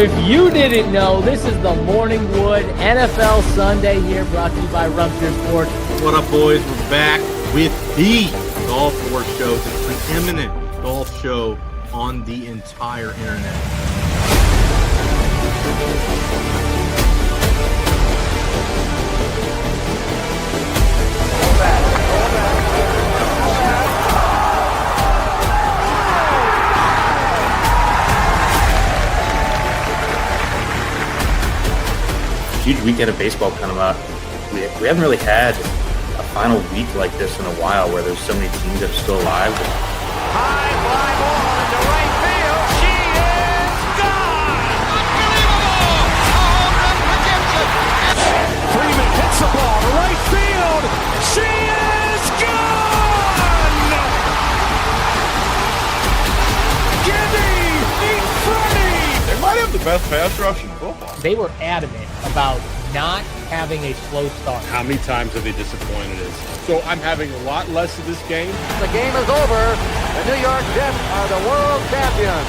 if you didn't know, this is the Morningwood NFL Sunday here, brought to you by Rumster Sports. What up, boys? We're back with the Golf Wars Show, the preeminent golf show on the entire internet. Huge weekend of baseball coming up. We haven't really had a final week like this in a while where there's so many teams that are still alive. High fly ball into right field. She is gone! Unbelievable! A home run for Gibson. Freeman hits the ball to right field. She is gone! Gibby in Freddie! They might have the best pass rush in football. They were adamant about not having a slow start. How many times have they disappointed us? So I'm having a lot less of this game. The game is over. The New York Jets are the world champions.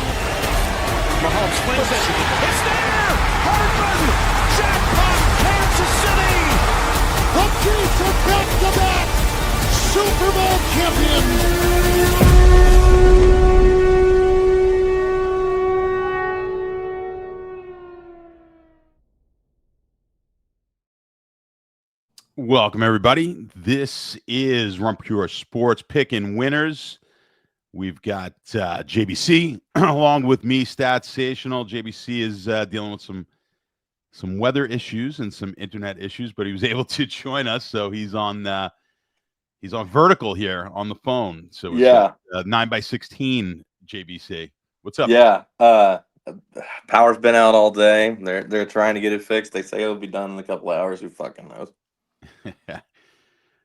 Mahomes swings it. It's there! Hardman! Jackpot! Kansas City! The Chiefs are back-to-back Super Bowl champions! Welcome, everybody. This is Rumpure Sports Picking Winners. We've got JBC along with me, Statsational. JBC is dealing with some weather issues and some internet issues, but he was able to join us, so he's on vertical here on the phone. So it's 9x16 JBC. What's up? Yeah, power's been out all day. They're trying to get it fixed. They say it'll be done in a couple of hours. Who fucking knows? It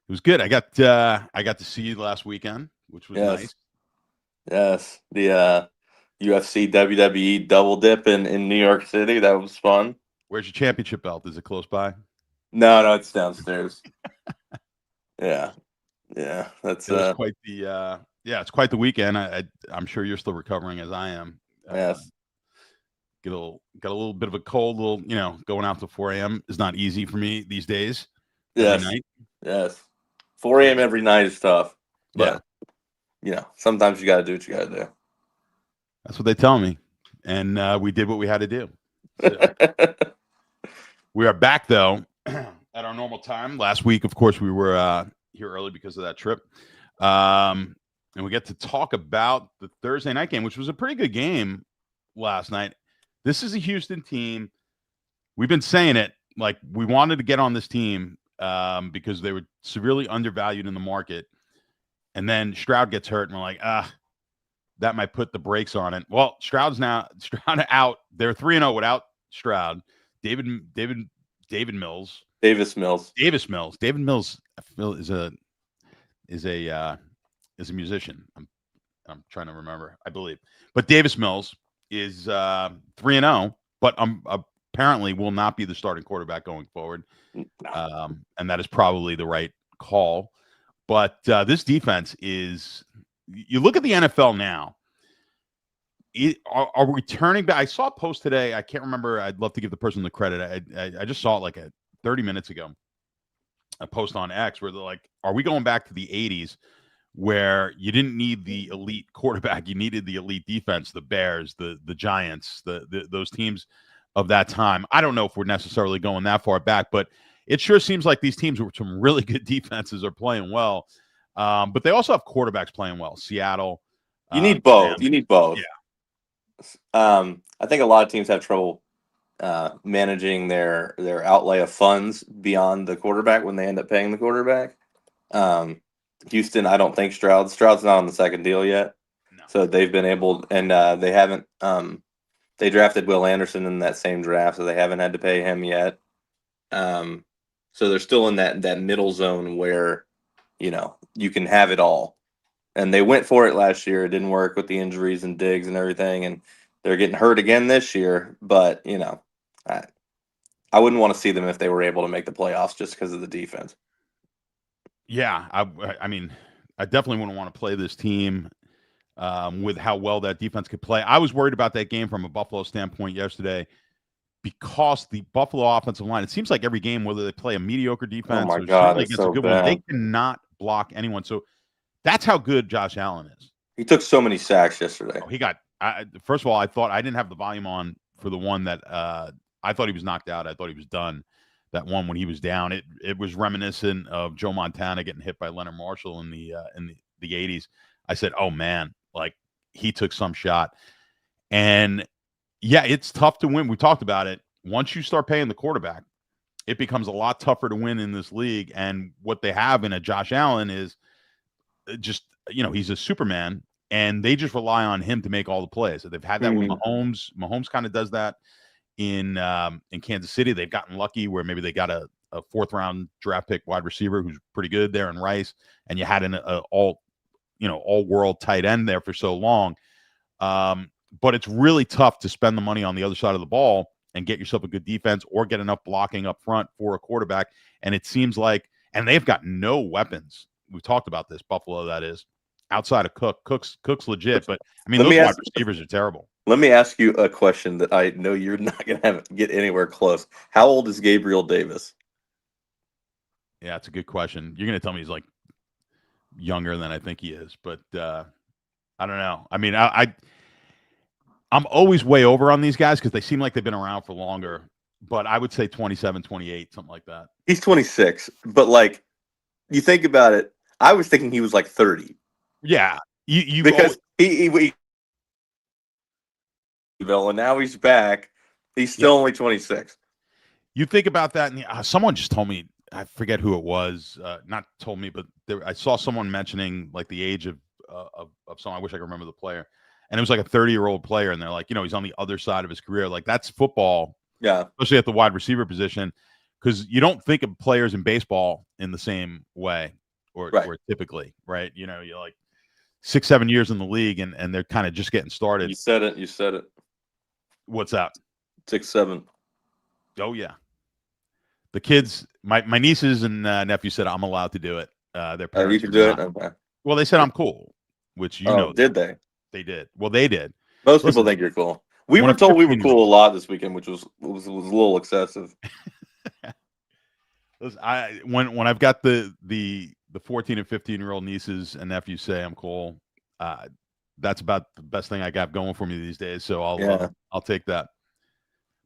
was good. I got to see you last weekend, which was nice. Yes, the UFC WWE double dip in New York City. That was fun. Where's your championship belt? Is it close by? No, it's downstairs. yeah, that's quite the it's quite the weekend. I'm sure you're still recovering as I am. Yes. Got a little bit of a cold. Going out to 4 a.m. is not easy for me these days. Yes. Every night. Yes. 4 a.m. every night is tough. Yeah. But, sometimes you got to do what you got to do. That's what they tell me. And we did what we had to do. So, we are back, though, at our normal time. Last week, of course, we were here early because of that trip. And we get to talk about the Thursday night game, which was a pretty good game last night. This is a Houston team. We've been saying it. Like, we wanted to get on this team because they were severely undervalued in the market. And then Stroud gets hurt, and we're like, that might put the brakes on it. Well, Stroud out. They're 3-0 without Stroud. David Mills. Davis Mills. David Mills, I feel, is a musician. I'm trying to remember, I believe. But Davis Mills is 3-0, but apparently will not be the starting quarterback going forward. And that is probably the right call. But this defense is, you look at the NFL now, are we turning back? I saw a post today. I can't remember. I'd love to give the person the credit. I just saw it like 30 minutes ago, a post on X where they're like, are we going back to the 80s where you didn't need the elite quarterback? You needed the elite defense, the Bears, the Giants, those teams of that time. I don't know if we're necessarily going that far back, but it sure seems like these teams with some really good defenses are playing well. But they also have quarterbacks playing well. Seattle. You need both. Yeah. I think a lot of teams have trouble managing their outlay of funds beyond the quarterback when they end up paying the quarterback. Houston, I don't think Stroud's not on the second deal yet. No. So they've been able, and they haven't. They drafted Will Anderson in that same draft, so they haven't had to pay him yet. So they're still in that middle zone where, you can have it all. And they went for it last year. It didn't work with the injuries and Diggs and everything. And they're getting hurt again this year. But, I wouldn't want to see them if they were able to make the playoffs just because of the defense. Yeah. I mean, I definitely wouldn't want to play this team with how well that defense could play. I was worried about that game from a Buffalo standpoint yesterday because the Buffalo offensive line, it seems like every game, whether they play a mediocre defense my or God, certainly it's against so a good one, they bad. cannot block anyone. So that's how good Josh Allen is. He took so many sacks yesterday. He got first of all, I thought I didn't have the volume on for the one that I thought he was knocked out. I thought he was done. That one when he was down, it was reminiscent of Joe Montana getting hit by Leonard Marshall in the 80s. I said, "Oh man, like he took some shot." And yeah, it's tough to win. We talked about it. Once you start paying the quarterback, it becomes a lot tougher to win in this league. And what they have in a Josh Allen is just, he's a Superman, and they just rely on him to make all the plays. So they've had that with Mahomes. Mahomes kind of does that in Kansas City. They've gotten lucky where maybe they got a fourth round draft pick wide receiver who's pretty good there in Rice, and you had an all world tight end there for so long. But it's really tough to spend the money on the other side of the ball and get yourself a good defense or get enough blocking up front for a quarterback. And it seems like, and they've got no weapons. We've talked about this, Buffalo, that is, outside of Cook's legit, but I mean, those wide receivers are terrible. Let me ask you a question that I know you're not going to get anywhere close. How old is Gabriel Davis? Yeah, that's a good question. You're going to tell me he's like younger than I think he is, but I don't know. I mean, I'm always way over on these guys because they seem like they've been around for longer, but I would say 27, 28, something like that. He's 26, but like you think about it, I was thinking he was like 30. Yeah, you because he and now he's back. He's still only 26. You think about that, and someone just told me, I forget who it was, not told me, but I saw someone mentioning like the age of someone. I wish I could remember the player. And it was like a 30-year-old player, and they're like, he's on the other side of his career. Like, that's football, especially at the wide receiver position, because you don't think of players in baseball in the same way, or typically, right? You're like 6-7 years in the league, and they're kind of just getting started. You said it. What's that? 6-7. Oh yeah. The kids, my nieces and nephews said I'm allowed to do it. Their parents, you can do it. Okay. Well, they said I'm cool, which did they? They did. Well, they did. Most people think you're cool. We were told we were cool a lot this weekend, which was a little excessive. Listen, when I've got the 14 and 15-year-old nieces and nephews say I'm cool, that's about the best thing I got going for me these days. So I'll take that.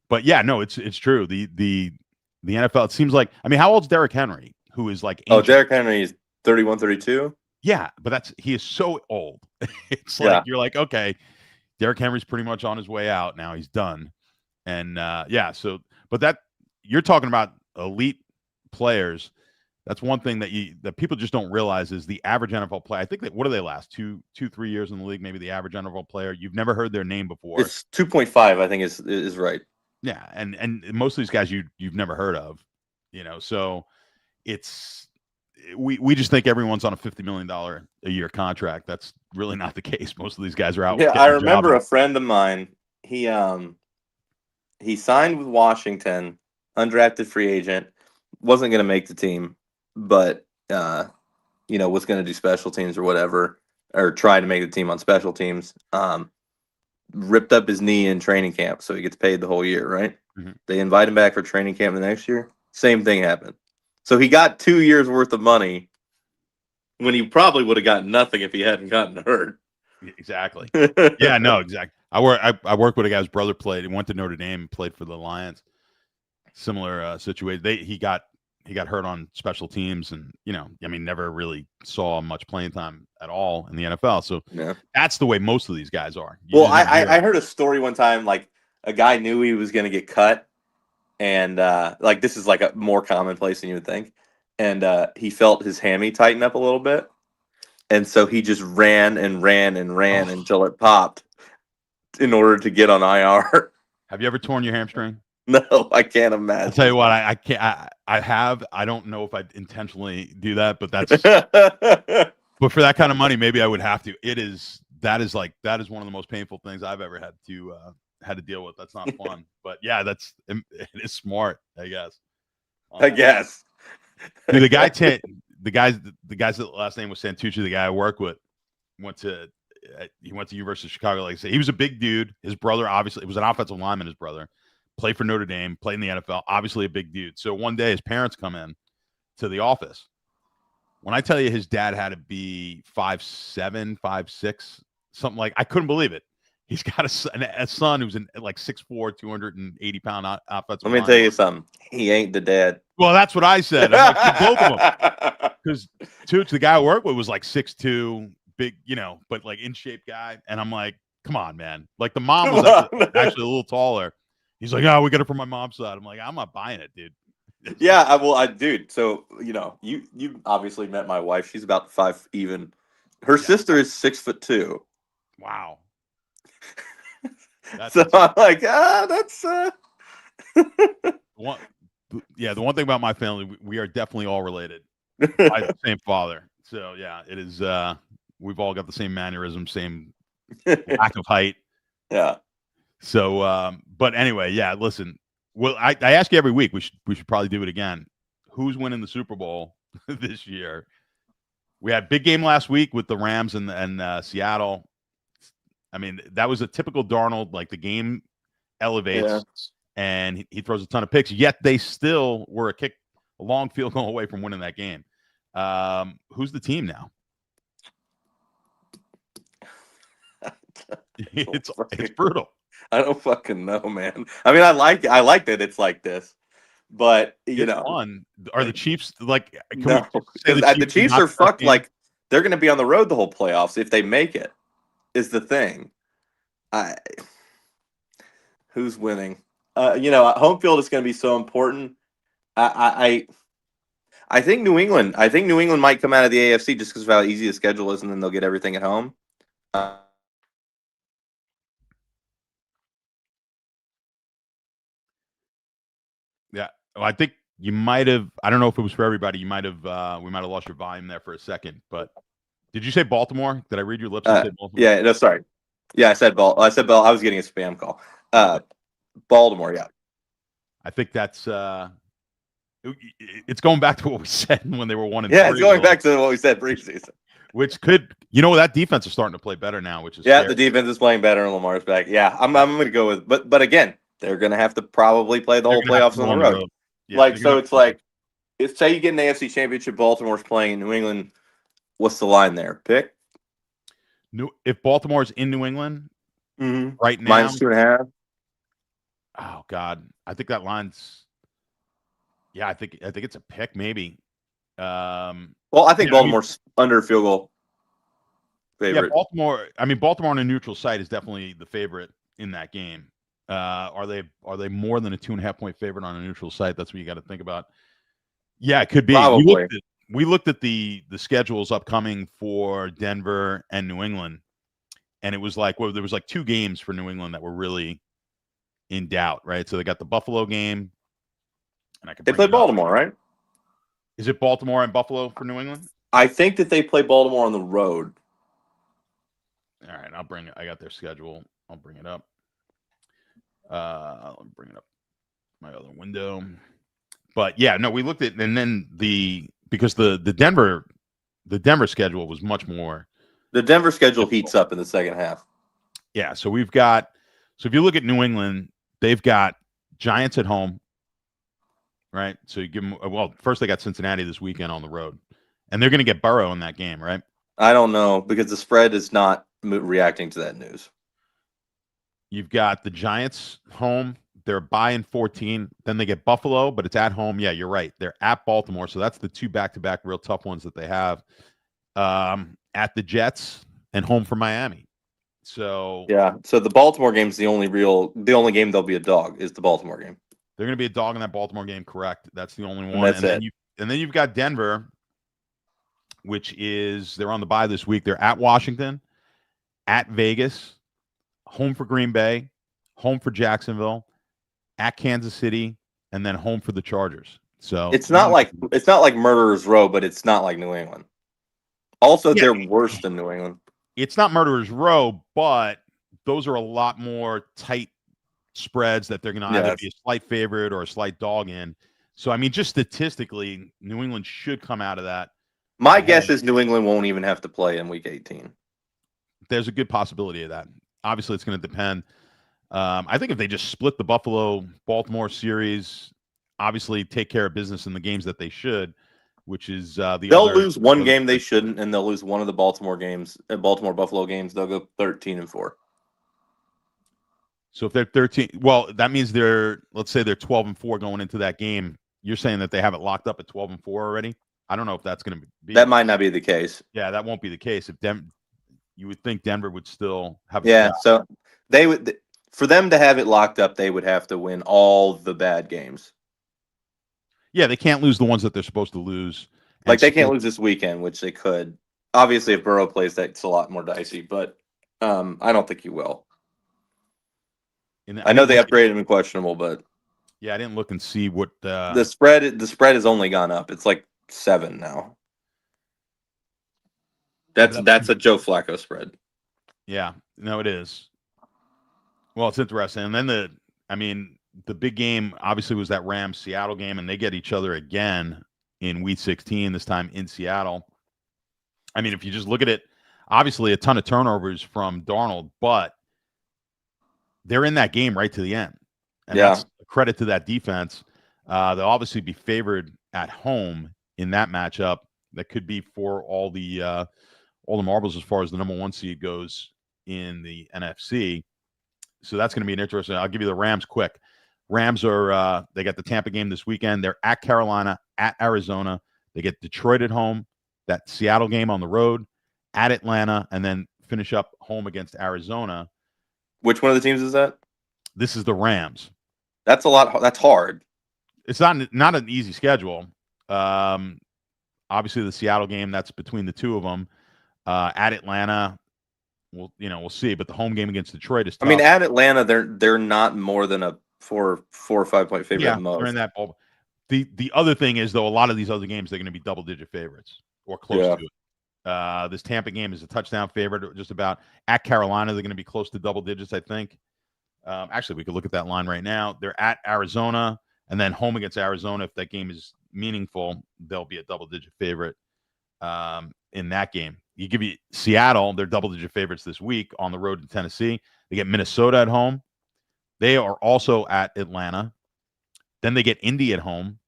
But yeah, no, it's true. The NFL, it seems like, I mean, how old's Derrick Henry, who is like ancient? Derrick Henry is 31, 32? Yeah, but he is so old. It's like you're like, okay, Derrick Henry's pretty much on his way out now. He's done. And but that you're talking about elite players. That's one thing that people just don't realize is the average NFL player. I think that, what do they last? 2-3 years in the league, maybe the average NFL player. You've never heard their name before. It's 2.5, I think is right. Yeah, and most of these guys you've never heard of, so it's we just think everyone's on a $50 million a year contract. That's really not the case. Most of these guys are out. Yeah, I remember a friend of mine. He signed with Washington, undrafted free agent, wasn't going to make the team, but was going to do special teams or whatever, or try to make the team on special teams. Ripped up his knee in training camp, so he gets paid the whole year, right? Mm-hmm. They invite him back for training camp the next year. Same thing happened. So he got 2 years worth of money when he probably would have gotten nothing if he hadn't gotten hurt. Exactly. Yeah, no, exactly. I worked with a guy's brother played. He went to Notre Dame and played for the Lions. Similar situation. He got hurt on special teams, and never really saw much playing time at all in the NFL. So that's the way most of these guys are. I heard a story one time, like a guy knew he was going to get cut, and like this is like a more commonplace than you would think, and he felt his hammy tighten up a little bit, and so he just ran until it popped in order to get on IR. Have you ever torn your hamstring? No, I can't imagine. I'll tell you what, I can't. I have. I don't know if I'd intentionally do that, but that's. But for that kind of money, maybe I would have to. That is one of the most painful things I've ever had to deal with. That's not fun. But yeah, it is smart, I guess. I guess. Dude, the guys that the last name was Santucci, the guy I work with, went to he went to University of Chicago. Like I said, he was a big dude. His brother, obviously, it was an offensive lineman. His brother played for Notre Dame, played in the NFL. Obviously, a big dude. So one day, his parents come in to the office. When I tell you, his dad had to be 5'7", 5'6", something like. I couldn't believe it. He's got a son who's like 6'4", 280-pound offensive Let me tell you something. He ain't the dad. Well, that's what I said. I'm like, both of them. Because Tooch, the guy I work with, was like 6'2", big, but like in shape guy. And I'm like, come on, man. Like the mom was actually a little taller. He's like, oh, we got it from my mom's side. I'm like, I'm not buying it, dude. Yeah, dude. So you obviously met my wife. She's about 5 even. Her sister is 6'2". Wow. So I'm like, that's one. Yeah, the one thing about my family, we are definitely all related by the same father. So yeah, it is. We've all got the same mannerism, same lack of height. Yeah. So, but anyway, yeah. Listen, well, I ask you every week. We should probably do it again. Who's winning the Super Bowl this year? We had a big game last week with the Rams and Seattle. I mean, that was a typical Darnold. Like the game elevates, and he throws a ton of picks. Yet they still were a long field goal away from winning that game. Who's the team now? It's brutal. I don't fucking know, man. I mean, I like that it's like this, but fun. Are the Chiefs like? No, the Chiefs are fucked. Like they're going to be on the road the whole playoffs if they make it. Is the thing. Who's winning? Home field is going to be so important. I think New England. I think New England might come out of the AFC just because of how easy the schedule is, and then they'll get everything at home. Yeah, well, I think you might have. I don't know if it was for everybody. You might have. We might have lost your volume there for a second. But did you say Baltimore? Did I read your lips and say Baltimore? Yeah. No, sorry. Yeah, I said Ball. I said Ball. I was getting a spam call. Baltimore. Yeah. I think that's. It's going back to what we said when they were 1-3. Yeah, it's going back to what we said preseason. Which could, that defense is starting to play better now, which is scary. Yeah, the defense is playing better and Lamar's back. Yeah, I'm going to go with, but again, they're going to have to probably play the whole playoffs on the road. Yeah, so it's like, say you get an AFC Championship, Baltimore's playing in New England. What's the line there? Pick. If Baltimore's in New England right now, -2.5. Oh God, I think that line's. Yeah, I think it's a pick, maybe. Well, I think Baltimore's under field goal favorite. Yeah, Baltimore. I mean, Baltimore on a neutral site is definitely the favorite in that game. Are they more than a 2.5 point favorite on a neutral site? That's what you got to think about. Yeah, it could be. Probably. We looked at the schedules upcoming for Denver and New England, and it was like, well, there was like 2 games for New England that were really in doubt, right? So they got the Buffalo game. And they play Baltimore, right? Is it Baltimore and Buffalo for New England? I think that they play Baltimore on the road. All right, I'll bring it. I got their schedule. I'll bring it up. I'll bring it up my other window. But yeah, no, we looked at, and then because the Denver schedule was much more. The Denver schedule heats up in the second half. Yeah, so we've got. So if you look at New England, they've got Giants at home. Right, so you give them. Well, first they got Cincinnati this weekend on the road, and they're going to get Burrow in that game, right? I don't know because the spread is not reacting to that news. You've got the Giants home; they're buying 14. Then they get Buffalo, but it's at home. Yeah, you're right. They're at Baltimore, so that's the 2 back-to-back real tough ones that they have. At the Jets and home for Miami. So yeah, so the Baltimore game is the only game they'll be a dog is the Baltimore game. They're going to be a dog in that Baltimore game, correct? That's the only one. That's it. And then you've got Denver, which is they're on the bye this week. They're at Washington, at Vegas, home for Green Bay, home for Jacksonville, at Kansas City, and then home for the Chargers. So it's not like Murderer's Row, but it's not like New England. Also, they're worse than New England. It's not Murderer's Row, but those are a lot more tight spreads that they're going to either be a slight favorite or a slight dog in. So, I mean, just statistically, New England should come out of that. My guess is New England won't even have to play in Week 18. there's a good possibility of that. Obviously, it's going to depend. I think if they just split the Buffalo-Baltimore series, obviously take care of business in the games that they should, which is they'll lose one game they shouldn't, and they'll lose one of the Baltimore games, Baltimore-Buffalo games. They'll go 13-4. So if they're 13, well, that means let's say they're 12-4 going into that game. You're saying that they have it locked up at 12-4 already? I don't know if that's going to be. That might not be the case. Yeah, that won't be the case. If you would think Denver would still have. Yeah, so they would. For them to have it locked up, they would have to win all the bad games. Yeah, they can't lose the ones that they're supposed to lose. Like they can't lose this weekend, which they could. Obviously, if Burrow plays, that's a lot more dicey. But I don't think he will. I know they upgraded him in questionable, but yeah, I didn't look and see what the spread. The spread has only gone up. It's like 7 now. That's a Joe Flacco spread. Yeah, no, it is. Well, it's interesting. And then the big game obviously was that Rams-Seattle game, and they get each other again in Week 16, this time in Seattle. I mean, if you just look at it, obviously a ton of turnovers from Darnold, but they're in that game right to the end. And that's a credit to that defense. They'll obviously be favored at home in that matchup. That could be for all the marbles as far as the number 1 seed goes in the NFC. So that's going to be an interesting. I'll give you the Rams quick. Rams are they got the Tampa game this weekend. They're at Carolina, at Arizona. They get Detroit at home, that Seattle game on the road, at Atlanta, and then finish up home against Arizona. Which one of the teams is that? This is the Rams. That's a lot. That's hard. It's not an easy schedule. Obviously the Seattle game, that's between the two of them. At Atlanta, we'll see. But the home game against Detroit is tough. I mean, at Atlanta, they're not more than a 4 or 5 point favorite. Yeah, at most. they're in that ball. The other thing is, though, a lot of these other games, they're going to be double-digit favorites or close to it. This Tampa game is a touchdown favorite, just about. At Carolina, they're going to be close to double digits, I think. Actually, we could look at that line right now. They're at Arizona, and then home against Arizona. If that game is meaningful, they'll be a double-digit favorite in that game. You give you Seattle, they're double-digit favorites this week on the road to Tennessee. They get Minnesota at home. They are also at Atlanta. Then they get Indy at home.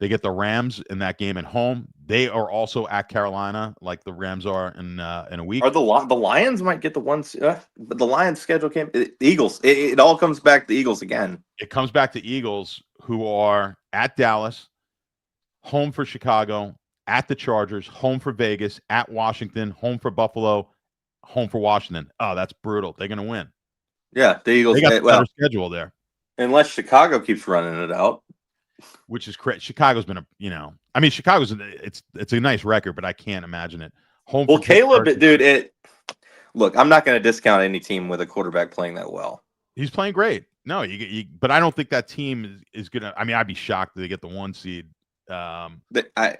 They get the Rams in that game at home. They are also at Carolina, like the Rams are in a week. Are the Lions might get the ones, but the Lions schedule can't. The Eagles. It all comes back to Eagles again. It comes back to Eagles, who are at Dallas, home for Chicago, at the Chargers, home for Vegas, at Washington, home for Buffalo, home for Washington. Oh, that's brutal. They're going to win. Yeah, the Eagles. They got a better schedule there. Unless Chicago keeps running it out. Which is crazy. Chicago's been Chicago's it's a nice record, but I can't imagine it. Well, Caleb, dude, look, I'm not going to discount any team with a quarterback playing that well. He's playing great. No, but I don't think that team is going to. I mean, I'd be shocked if they get the 1 seed. They've got to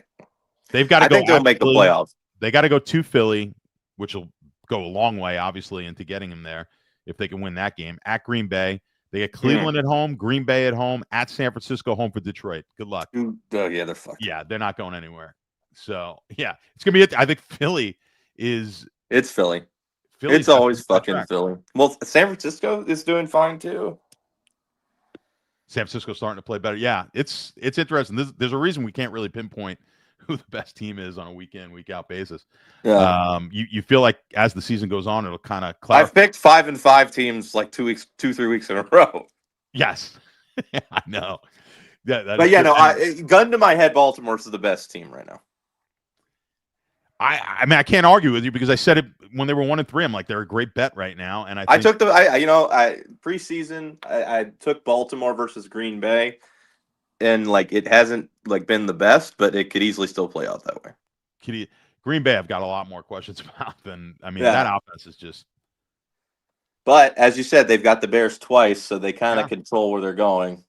go. I think they'll make the playoffs. They got to go to Philly, which will go a long way, obviously, into getting them there if they can win that game. At Green Bay. They get Cleveland at home, Green Bay at home, at San Francisco, home for Detroit. Good luck. Oh, yeah, they're fucked. Yeah, they're not going anywhere. So, yeah, it's going to be I think Philly is. It's Philly. It's always fucking Philly. Well, San Francisco is doing fine, too. San Francisco's starting to play better. Yeah, it's interesting. There's a reason we can't really pinpoint who the best team is on a week-in, week-out basis. Yeah. You feel like as the season goes on, it'll kind of clarify. I've picked 5 and 5 teams like 3 weeks in a row. Yes, I know. Yeah, but yeah, gun to my head, Baltimore's the best team right now. I mean, I can't argue with you because I said it when they were 1 and 3. I'm like, they're a great bet right now, and I took preseason. I took Baltimore versus Green Bay. And like it hasn't like been the best, but it could easily still play out that way. Green Bay, I've got a lot more questions about than that offense is just. But as you said, they've got the Bears twice, so they kind of control where they're going.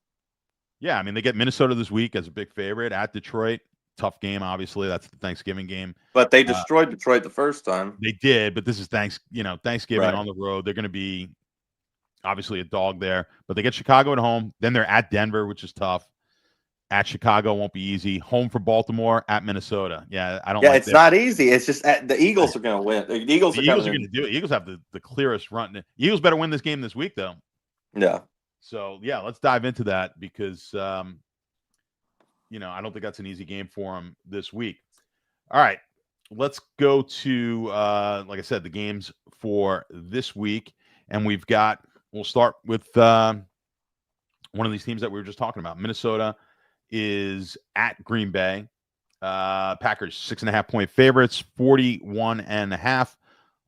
Yeah, I mean they get Minnesota this week as a big favorite at Detroit. Tough game, obviously. That's the Thanksgiving game. But they destroyed Detroit the first time. They did, but this is Thanksgiving on the road. They're going to be obviously a dog there, but they get Chicago at home. Then they're at Denver, which is tough. At Chicago won't be easy. Home for Baltimore. At Minnesota. Yeah, I don't. Yeah, like it's that. not easy. It's just the Eagles are going to win. The Eagles The are Eagles are coming going to do it. Eagles have the clearest run. The Eagles better win this game this week, though. Yeah. So yeah, let's dive into that because I don't think that's an easy game for them this week. All right, let's go to like I said, the games for this week, and we'll start with one of these teams that we were just talking about. Minnesota is at Green Bay. Packers 6.5-point favorites, 41.5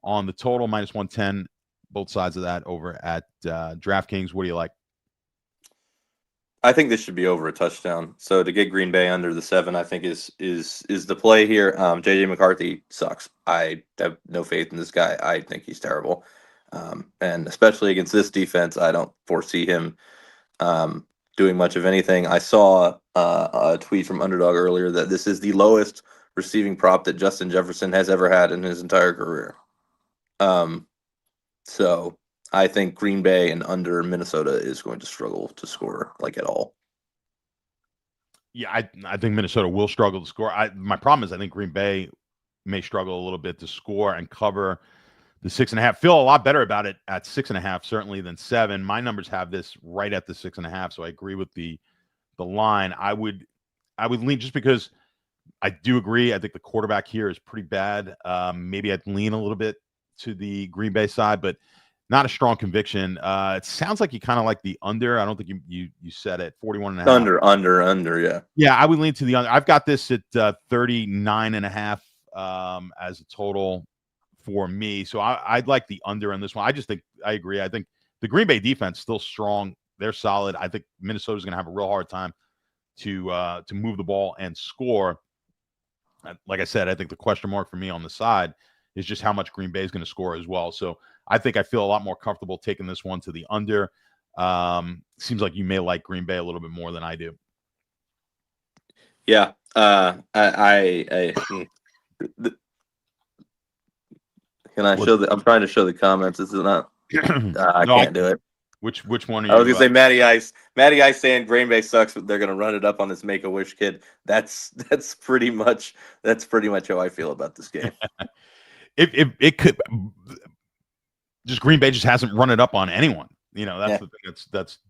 on the total, -110. Both sides of that over at DraftKings. What do you like? I think this should be over a touchdown. So to get Green Bay under the 7, I think is the play here. JJ McCarthy sucks. I have no faith in this guy. I think he's terrible. And especially against this defense, I don't foresee him doing much of anything. I saw a tweet from Underdog earlier that this is the lowest receiving prop that Justin Jefferson has ever had in his entire career. So I think Green Bay and under Minnesota is going to struggle to score like at all. Yeah, I think Minnesota will struggle to score. My problem is I think Green Bay may struggle a little bit to score and cover the 6.5. Feel a lot better about it at 6.5 certainly than 7. My numbers have this right at the 6.5, so I agree with the line. I would lean just because I do agree. I think the quarterback here is pretty bad. Maybe I'd lean a little bit to the Green Bay side, but not a strong conviction. It sounds like you kind of like the under. I don't think you said it 41.5. Under, yeah. Yeah, I would lean to the under. I've got this at 39.5 as a total for me. So I'd like the under on this one. I agree. I think the Green Bay defense is still strong. They're solid. I think Minnesota's going to have a real hard time to move the ball and score. Like I said, I think the question mark for me on the side is just how much Green Bay is going to score as well. So I think I feel a lot more comfortable taking this one to the under. Seems like you may like Green Bay a little bit more than I do. Yeah. Can I show I'm trying to show the comments. This is not. I can't do it. Which one are you? I was gonna say Matty Ice. Matty Ice saying Green Bay sucks, but they're gonna run it up on this Make-A-Wish kid. That's pretty much how I feel about this game. It could just Green Bay just hasn't run it up on anyone. That's the thing.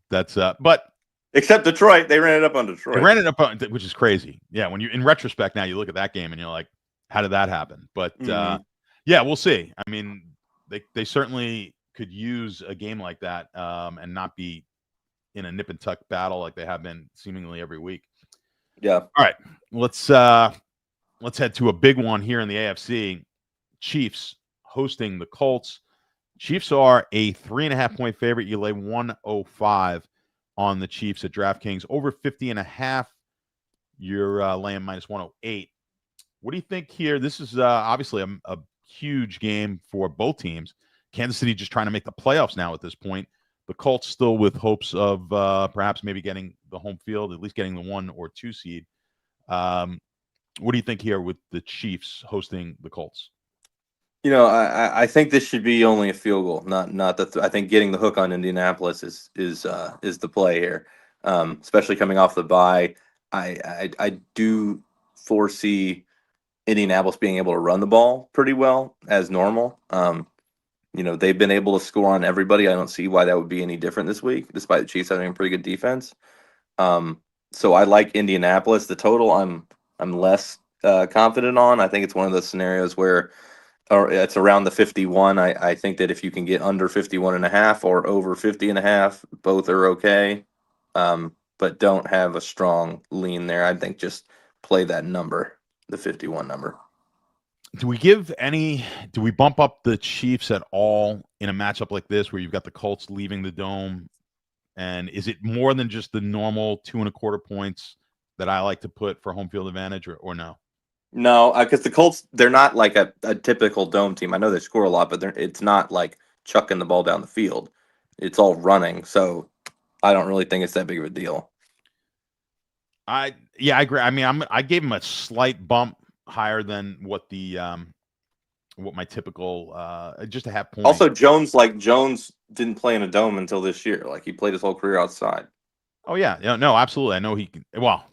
That's but except Detroit, they ran it up on Detroit. They ran it up on, which is crazy. Yeah, when you in retrospect now you look at that game and you're like, how did that happen? But yeah, we'll see. I mean, they certainly could use a game like that and not be in a nip and tuck battle like they have been seemingly every week. Yeah. All right, let's head to a big one here in the AFC. Chiefs hosting the Colts. Chiefs are a 3.5-point favorite. You lay 105 on the Chiefs at DraftKings. Over 50.5. You're laying -108. What do you think here? This is obviously a huge game for both teams. Kansas City just trying to make the playoffs now at this point. The Colts still with hopes of perhaps maybe getting the home field, at least getting the 1 or 2 seed. What do you think here with the Chiefs hosting the Colts? I think this should be only a field goal, not I think getting the hook on Indianapolis is the play here, especially coming off the bye. I do foresee Indianapolis being able to run the ball pretty well as normal. They've been able to score on everybody. I don't see why that would be any different this week, despite the Chiefs having a pretty good defense. So I like Indianapolis. The total I'm less confident on. I think it's one of those scenarios where it's around the 51. I think that if you can get under 51.5 or over 50.5, both are okay. But don't have a strong lean there. I think just play that number, the 51 number. Do we bump up the Chiefs at all in a matchup like this where you've got the Colts leaving the dome? And is it more than just the normal 2.25 points that I like to put for home field advantage or no? No, because the Colts, they're not like a typical dome team. I know they score a lot, but it's not like chucking the ball down the field. It's all running. So I don't really think it's that big of a deal. I agree. I mean, I gave him a slight bump higher than what my typical just a half point. Also, Jones didn't play in a dome until this year. Like he played his whole career outside. Oh yeah, no, absolutely. I know he can. Well,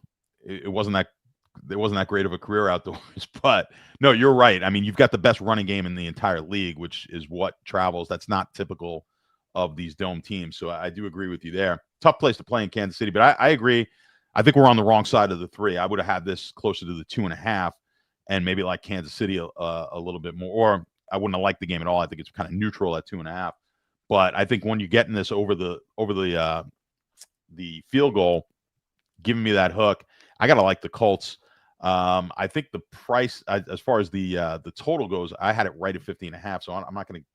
it wasn't that great of a career outdoors. But no, you're right. I mean, you've got the best running game in the entire league, which is what travels. That's not typical of these dome teams. So I do agree with you there. Tough place to play in Kansas City, but I agree. I think we're on the wrong side of the 3. I would have had this closer to the 2.5, and maybe like Kansas City a little bit more. Or I wouldn't have liked the game at all. I think it's kind of neutral at 2.5. But I think when you get in this over the field goal, giving me that hook, I gotta like the Colts. I think the price, as far as the total goes, I had it right at 50.5. So I'm not going to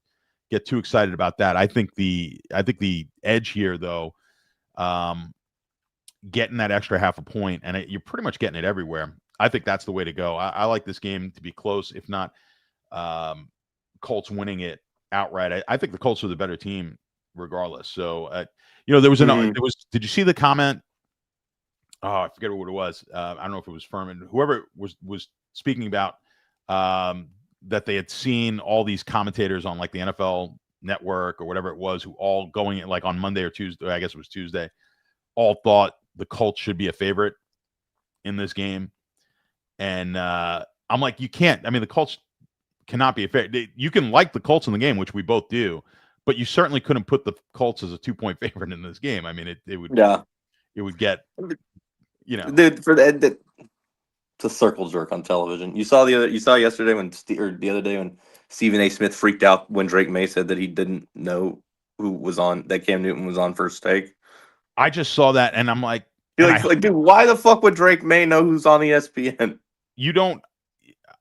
get too excited about that. I think the edge here, though, getting that extra half a point, and you're pretty much getting it everywhere. I think that's the way to go. I like this game to be close, if not Colts winning it outright. I think the Colts are the better team regardless. So, there was did you see the comment? Oh, I forget what it was. I don't know if it was Furman, whoever was speaking about that they had seen all these commentators on like the NFL Network or whatever it was, who all going like on Monday or Tuesday, I guess it was Tuesday, all thought the Colts should be a favorite in this game. And I'm like, you can't. I mean, the Colts cannot be a favorite. You can like the Colts in the game, which we both do, but you certainly couldn't put the Colts as a 2-point favorite in this game. I mean, it would get. Dude, for the circle jerk on television. You saw yesterday the other day when Stephen A. Smith freaked out when Drake May said that he didn't know that Cam Newton was on First Take. I just saw that and I'm like, dude, why the fuck would Drake May know who's on ESPN?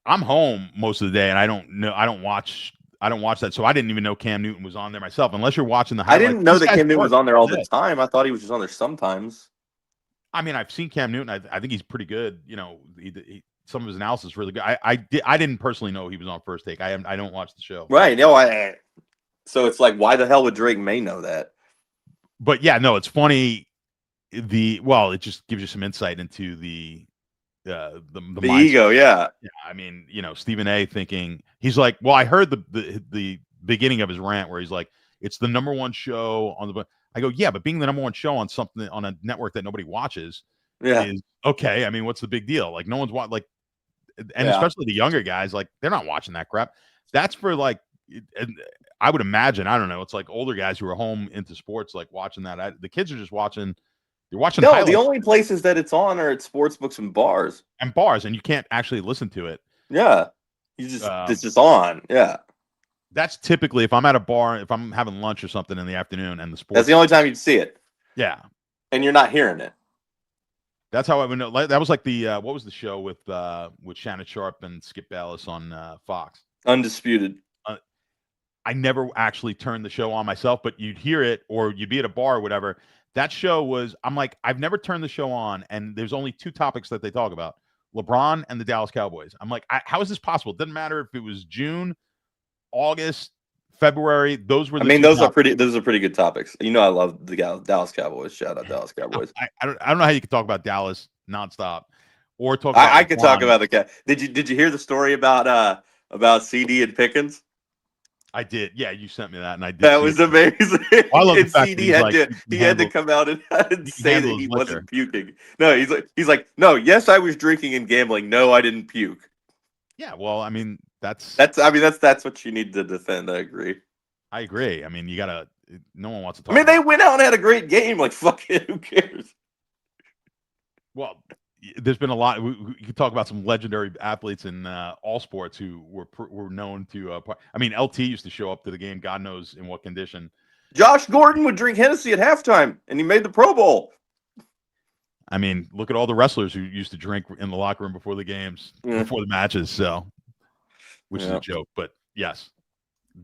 I'm home most of the day and I don't watch that, so I didn't even know Cam Newton was on there myself. Unless you're watching the highlights. I didn't know that Cam Newton was on there all the time. I thought he was just on there sometimes. I mean, I've seen Cam Newton. I think he's pretty good. Some of his analysis is really good. I didn't personally know he was on First Take. I don't watch the show. Right. So it's like, why the hell would Drake May know that? But yeah, no, it's funny. It just gives you some insight into the ego. Yeah. I mean, Stephen A. thinking, he's like, well, I heard the beginning of his rant where he's like, it's the number one show on the. I go, yeah, but being the number one show on something on a network that nobody watches is okay. I mean, what's the big deal? Like, no one's watching, especially the younger guys, like they're not watching that crap. That's for like, I would imagine, I don't know, it's like older guys who are home into sports, like watching that. The kids are just watching. They're watching. No, the only places that it's on are at sports books and bars, and you can't actually listen to it. Yeah, it's just on. Yeah. That's typically if I'm at a bar, if I'm having lunch or something in the afternoon, and the sports. That's the only time you'd see it. Yeah, and you're not hearing it. That's how I would know. That was like the what was the show with Shannon Sharp and Skip Bayless on Fox? Undisputed. I never actually turned the show on myself, but you'd hear it, or you'd be at a bar or whatever. That show was. I'm like, I've never turned the show on, and there's only 2 topics that they talk about: LeBron and the Dallas Cowboys. I'm like, how is this possible? It doesn't matter if it was June, August, February. Those were. Those are pretty good topics. I love the Dallas Cowboys. Shout out Dallas Cowboys. I don't know how you can talk about Dallas nonstop, or talk. I could talk about the cat. Did you hear the story about CD and Pickens? I did. Yeah, you sent me that, and I did. That was amazing. I love the fact CD had to come out and say that he wasn't puking. No, he's like, no. Yes, I was drinking and gambling. No, I didn't puke. Yeah, well, I mean, that's what you need to defend. I agree. I mean, you gotta. No one wants to talk. I mean, they went out and had a great game. Like, fuck it, who cares? Well, there's been a lot. We could talk about some legendary athletes in all sports who were known to. I mean, LT used to show up to the game, God knows in what condition. Josh Gordon would drink Hennessy at halftime, and he made the Pro Bowl. I mean, look at all the wrestlers who used to drink in the locker room before the games, before the matches. So, which is a joke, but yes,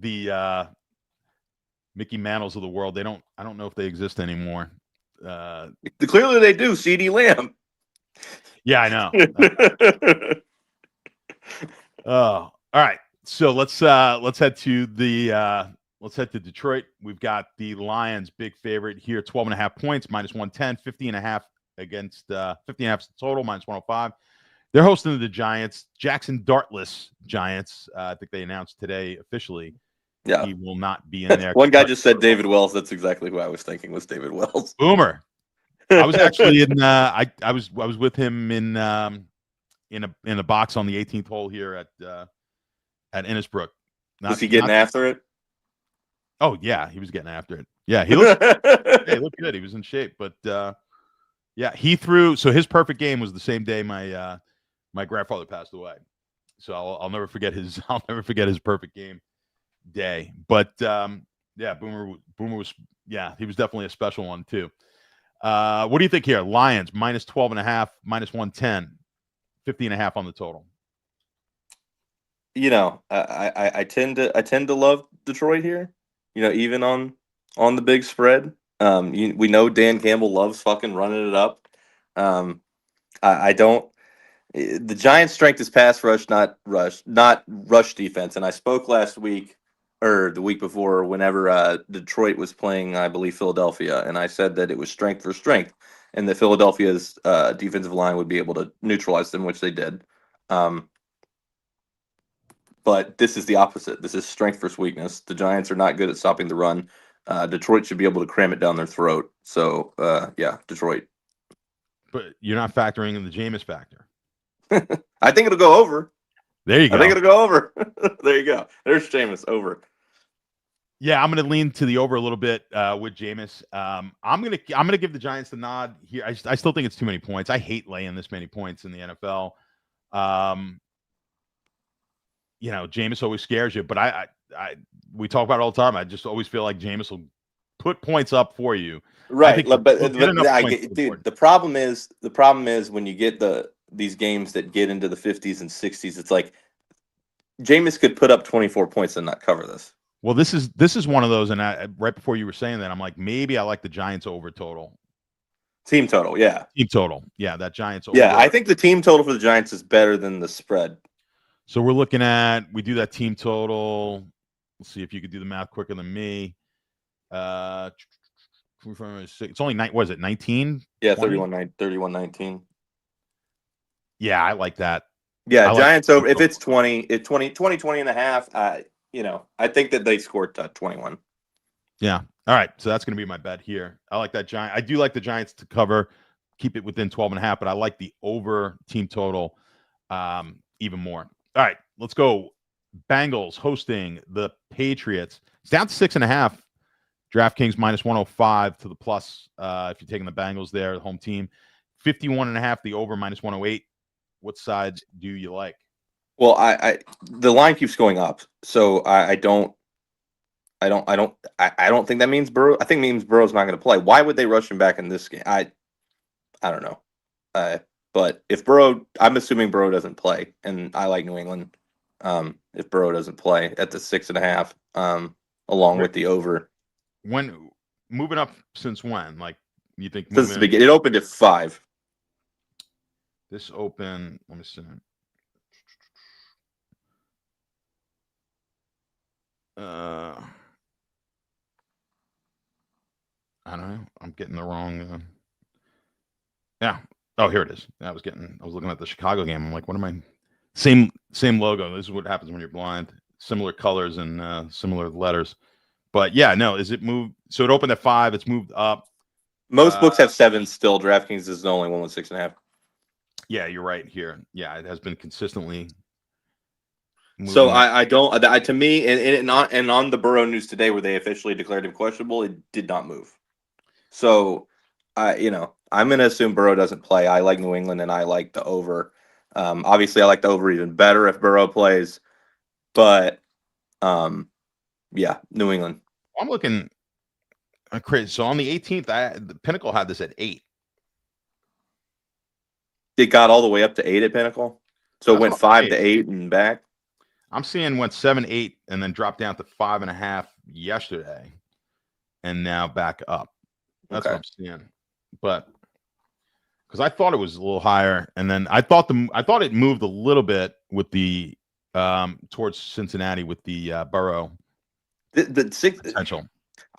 the Mickey Mantles of the world. I don't know if they exist anymore. Clearly, they do. CD Lamb. Yeah, I know. All right. So let's head to Detroit. We've got the Lions, big favorite here, 12.5 points, -110, 50.5 against 50.5 total, -105. They're hosting the Giants, Jackson Dartless Giants. I think they announced today officially. Yeah, he will not be in there. One guy just said David Wells. That's exactly who I was thinking was David Wells. Boomer. I was actually in. I was with him in a box on the 18th hole here at Innisbrook. Was he getting after it? Oh yeah, he was getting after it. Yeah, he looked good. He was in shape, but yeah, he threw. So his perfect game was the same day my grandfather passed away. So I'll never forget his perfect game day. But yeah, Boomer was he was definitely a special one too. What do you think here? Lions minus 12.5, minus 110, 50.5 on the total. You know, I tend to love Detroit here. You know, even on the big spread. We know Dan Campbell loves fucking running it up. I don't. The Giants' strength is pass rush, not rush defense. And I spoke last week or the week before, whenever Detroit was playing, I believe, Philadelphia, and I said that it was strength for strength, and that Philadelphia's defensive line would be able to neutralize them, which they did. But this is the opposite. This is strength versus weakness. The Giants are not good at stopping the run. Detroit should be able to cram it down their throat. So, yeah, Detroit. But you're not factoring in the Jameis factor. I think it'll go over. There you go. I think it'll go over. There you go. There's Jameis over. Yeah, I'm going to lean to the over a little bit with Jameis. I'm gonna give the Giants the nod here. I still think it's too many points. I hate laying this many points in the NFL. You know, Jameis always scares you, but we talk about it all the time. I just always feel like Jameis will put points up for you. Right, but dude, the problem is when you get these games that get into the 50s and 60s, it's like Jameis could put up 24 points and not cover this. Well, this is one of those, and right before you were saying that, I'm like, maybe I like the Giants over total. Team total, yeah. Team total, yeah. That Giants over. Yeah, I think the team total for the Giants is better than the spread. So we're looking at, we do that team total. Let's see if you could do the math quicker than me. It's only was it 19? Yeah, 31-19. Yeah, I like that. Yeah, Giants over. If it's 20 and a half, you know, I think that they scored 21. Yeah. All right. So that's going to be my bet here. I like that I do like the Giants to cover, keep it within 12.5, but I like the over team total even more. All right, let's go. Bengals hosting the Patriots. It's down to 6.5. DraftKings minus 105 to the plus. If you're taking the Bengals there, the home team. 51.5, the over minus 108. What side do you like? Well, the line keeps going up, so I don't think that means Burrow. I think it means Burrow's not going to play. Why would they rush him back in this game? I don't know. But if Burrow, I'm assuming Burrow doesn't play, and I like New England. If Burrow doesn't play at the 6.5, along with the over. When moving up since when? Like you think since the beginning? It opened at 5. This open. Let me see. I don't know. I'm getting the wrong. Yeah. Oh, here it is. I was looking at the Chicago game. I'm like, what am I? Same logo. This is what happens when you're blind. Similar colors and similar letters. But yeah, no. Is it moved? So it opened at 5. It's moved up. Most books have 7 still. DraftKings is the only one with 6.5. Yeah, you're right here. Yeah, it has been consistently. So I don't. To me, and on the Burrow news today, where they officially declared him questionable, it did not move. So, I'm going to assume Burrow doesn't play. I like New England, and I like the over. Obviously, I like the over even better if Burrow plays. But, yeah, New England. I'm looking. Chris, so on the 18th, the Pinnacle had this at 8. It got all the way up to 8 at Pinnacle, so it went 5 to 8 and back. I'm seeing went 7, 8, and then dropped down to 5.5 yesterday, and now back up. That's what I'm seeing. But because I thought it was a little higher, and then I thought it moved a little bit with the towards Cincinnati with the Burrow. The 6 potential.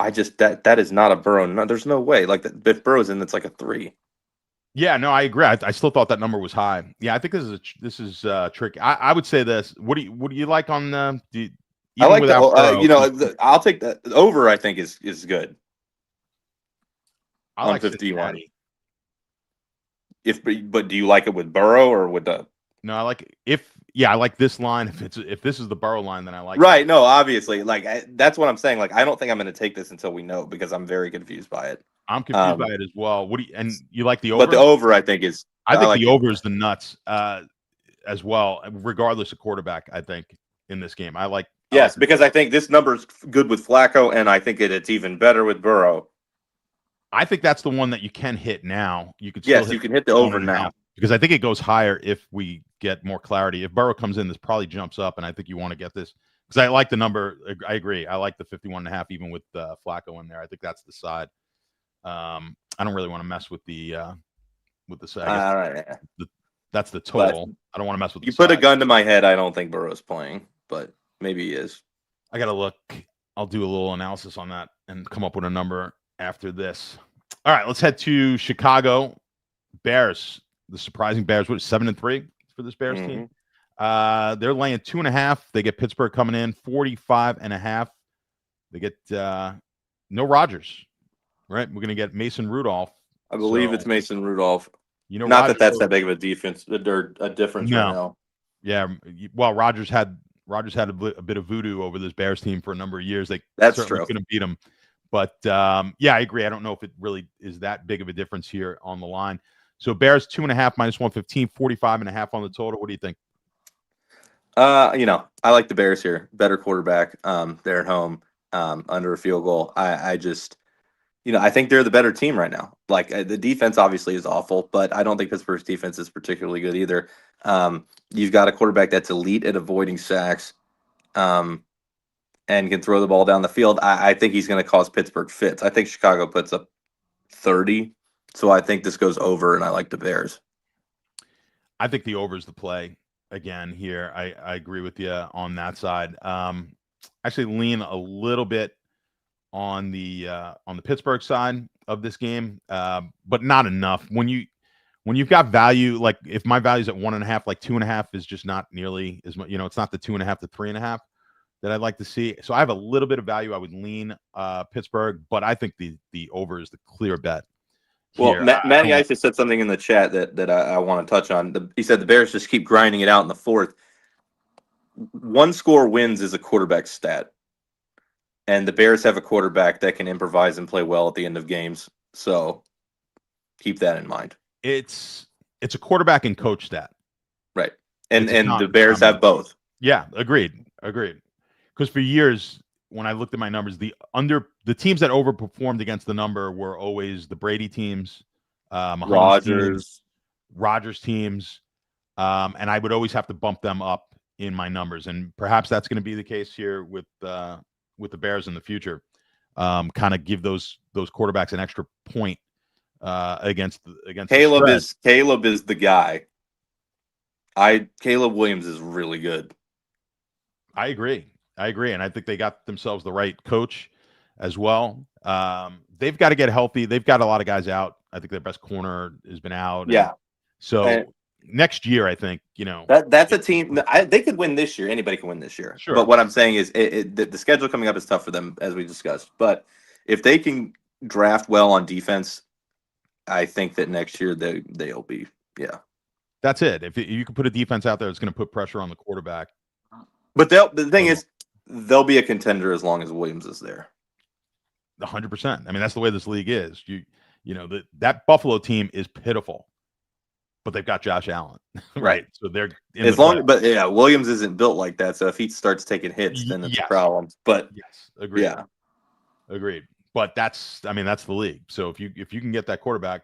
I just that is not a Burrow. No, there's no way. Like if Burrow's in, it's like a 3. Yeah, no, I agree. I still thought that number was high. Yeah, I think this is tricky. I would say this. What do you like on the? I like that. I'll take that over. I think is good. I like 51. But do you like it with Burrow or with the? No, I like I like this line. If this is the Burrow line, then I like Right. it. No, obviously, that's what I'm saying. Like, I don't think I'm going to take this until we know because I'm very confused by it. I'm confused by it as well. You like the over? But the over, I think, is. I think like the over is the nuts as well, regardless of quarterback. I think in this game, Yes, because I think this number is good with Flacco, and I think it's even better with Burrow. I think that's the one that you can hit now. You could you can hit the over now because I think it goes higher if we get more clarity. If Burrow comes in, this probably jumps up, and I think you want to get this because I like the number. I agree. I like the 51.5 even with Flacco in there. I think that's the side. I don't really want to mess with the side. That's the total. But I don't want to mess with. You put a gun to my head. I don't think Burrow's playing, but maybe he is. I gotta look. I'll do a little analysis on that and come up with a number after this. All right, let's head to Chicago Bears. The surprising Bears, 7-3 for this Bears team. They're laying 2.5. They get Pittsburgh coming in 45.5. They get no Rodgers, right? We're gonna get Mason Rudolph. I believe it's Mason Rudolph. You know, not Rodgers, that's that big of a defense. A difference right now. Yeah, well, Rodgers had a bit of voodoo over this Bears team for a number of years. That's certainly true. Couldn't beat him. But, I agree. I don't know if it really is that big of a difference here on the line. So Bears 2.5 minus 115, 45.5 on the total. What do you think? I like the Bears here. Better quarterback. They're at home under a field goal. I just, I think they're the better team right now. Like the defense obviously is awful, but I don't think Pittsburgh's defense is particularly good either. You've got a quarterback that's elite at avoiding sacks. And can throw the ball down the field. I think he's going to cause Pittsburgh fits. I think Chicago puts up 30. So I think this goes over, and I like the Bears. I think the over is the play again here. I agree with you on that side. Actually lean a little bit on the Pittsburgh side of this game, but not enough. When you've got value, like if my value is at 1.5, like 2.5 is just not nearly as much. It's not the 2.5 to 3.5. That I'd like to see. So I have a little bit of value. I would lean Pittsburgh, but I think the over is the clear bet. Well, Matty Ice has said something in the chat that I want to touch on. He said the Bears just keep grinding it out in the fourth. One score wins is a quarterback stat. And the Bears have a quarterback that can improvise and play well at the end of games. So keep that in mind. It's a quarterback and coach stat. Right. And the Bears have both. Yeah, agreed. Because for years, when I looked at my numbers, the teams that overperformed against the number were always the Brady teams, Rodgers teams, and I would always have to bump them up in my numbers. And perhaps that's going to be the case here with the Bears in the future. Kind of give those quarterbacks an extra point against Caleb is the guy. Caleb Williams is really good. I agree, and I think they got themselves the right coach as well. They've got to get healthy. They've got a lot of guys out. I think their best corner has been out. Yeah. Next year, I think that's a team. They could win this year. Anybody can win this year. Sure. But what I'm saying is, the schedule coming up is tough for them, as we discussed. But if they can draft well on defense, I think that next year they'll be. Yeah. That's it. If you can put a defense out there that's going to put pressure on the quarterback. But the thing is, they'll be a contender as long as Williams is there. 100%. I mean, that's the way this league is. That Buffalo team is pitiful, but they've got Josh Allen, right? So they're Williams isn't built like that. So if he starts taking hits, then it's a problem. But yes, agreed. Yeah, agreed. But that's the league. So if you can get that quarterback,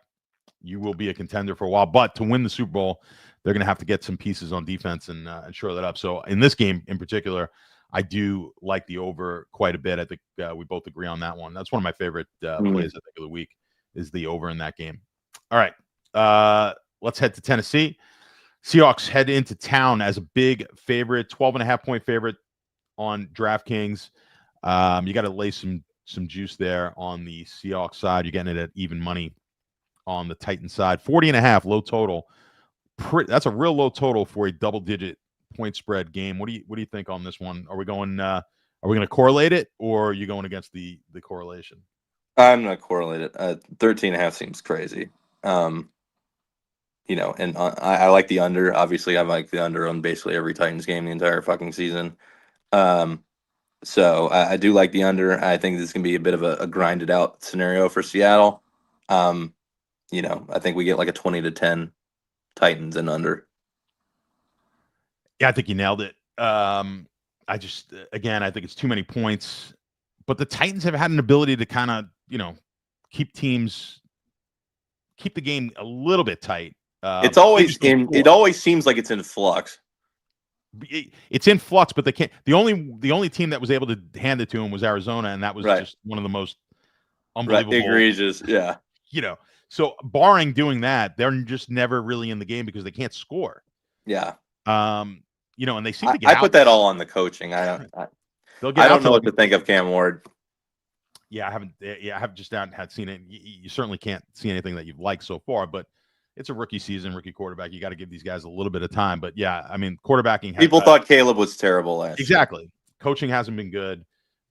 you will be a contender for a while. But to win the Super Bowl, they're going to have to get some pieces on defense and shore that up. So in this game in particular, I do like the over quite a bit. I think we both agree on that one. That's one of my favorite plays, I think, of the week is the over in that game. All right, let's head to Tennessee. Seahawks head into town as a big favorite, 12.5-point favorite on DraftKings. You got to lay some juice there on the Seahawks side. You're getting it at even money on the Titans side. 40.5 low total. That's a real low total for a double-digit point spread game. What do you think on this one? Are we going to correlate it, or are you going against the correlation? I'm going to correlate it. 13.5 seems crazy. and I like the under. Obviously, I like the under on basically every Titans game the entire fucking season. So I do like the under. I think this is gonna be a bit of a grinded out scenario for Seattle. I think we get like a 20-10 Titans and under. Yeah, I think you nailed it. I just, again, I think it's too many points. But the Titans have had an ability to kind of, keep the game a little bit tight. It always seems like it's in flux. It's in flux, but they can't. The only team that was able to hand it to him was Arizona, and that was just one of the most unbelievable, egregious. Yeah, So barring doing that, they're just never really in the game because they can't score. Yeah. And they seem to get. I put that all on the coaching. I don't know what to think of Cam Ward. Yeah, I haven't. Yeah, I have just not had seen it. You certainly can't see anything that you've liked so far, but it's a rookie season, rookie quarterback. You got to give these guys a little bit of time. But yeah, I mean, quarterbacking. People thought Caleb was terrible last year. Exactly. Coaching hasn't been good.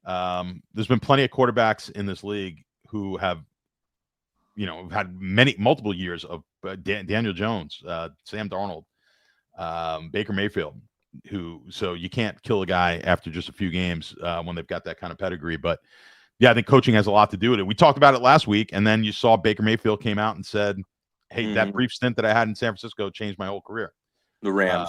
There's been plenty of quarterbacks in this league who have, had multiple years of Daniel Jones, Sam Darnold, Baker Mayfield, so you can't kill a guy after just a few games when they've got that kind of pedigree. But yeah, I think coaching has a lot to do with it. We talked about it last week, and then you saw Baker Mayfield came out and said, hey, that brief stint that I had in San Francisco changed my whole career. The Rams.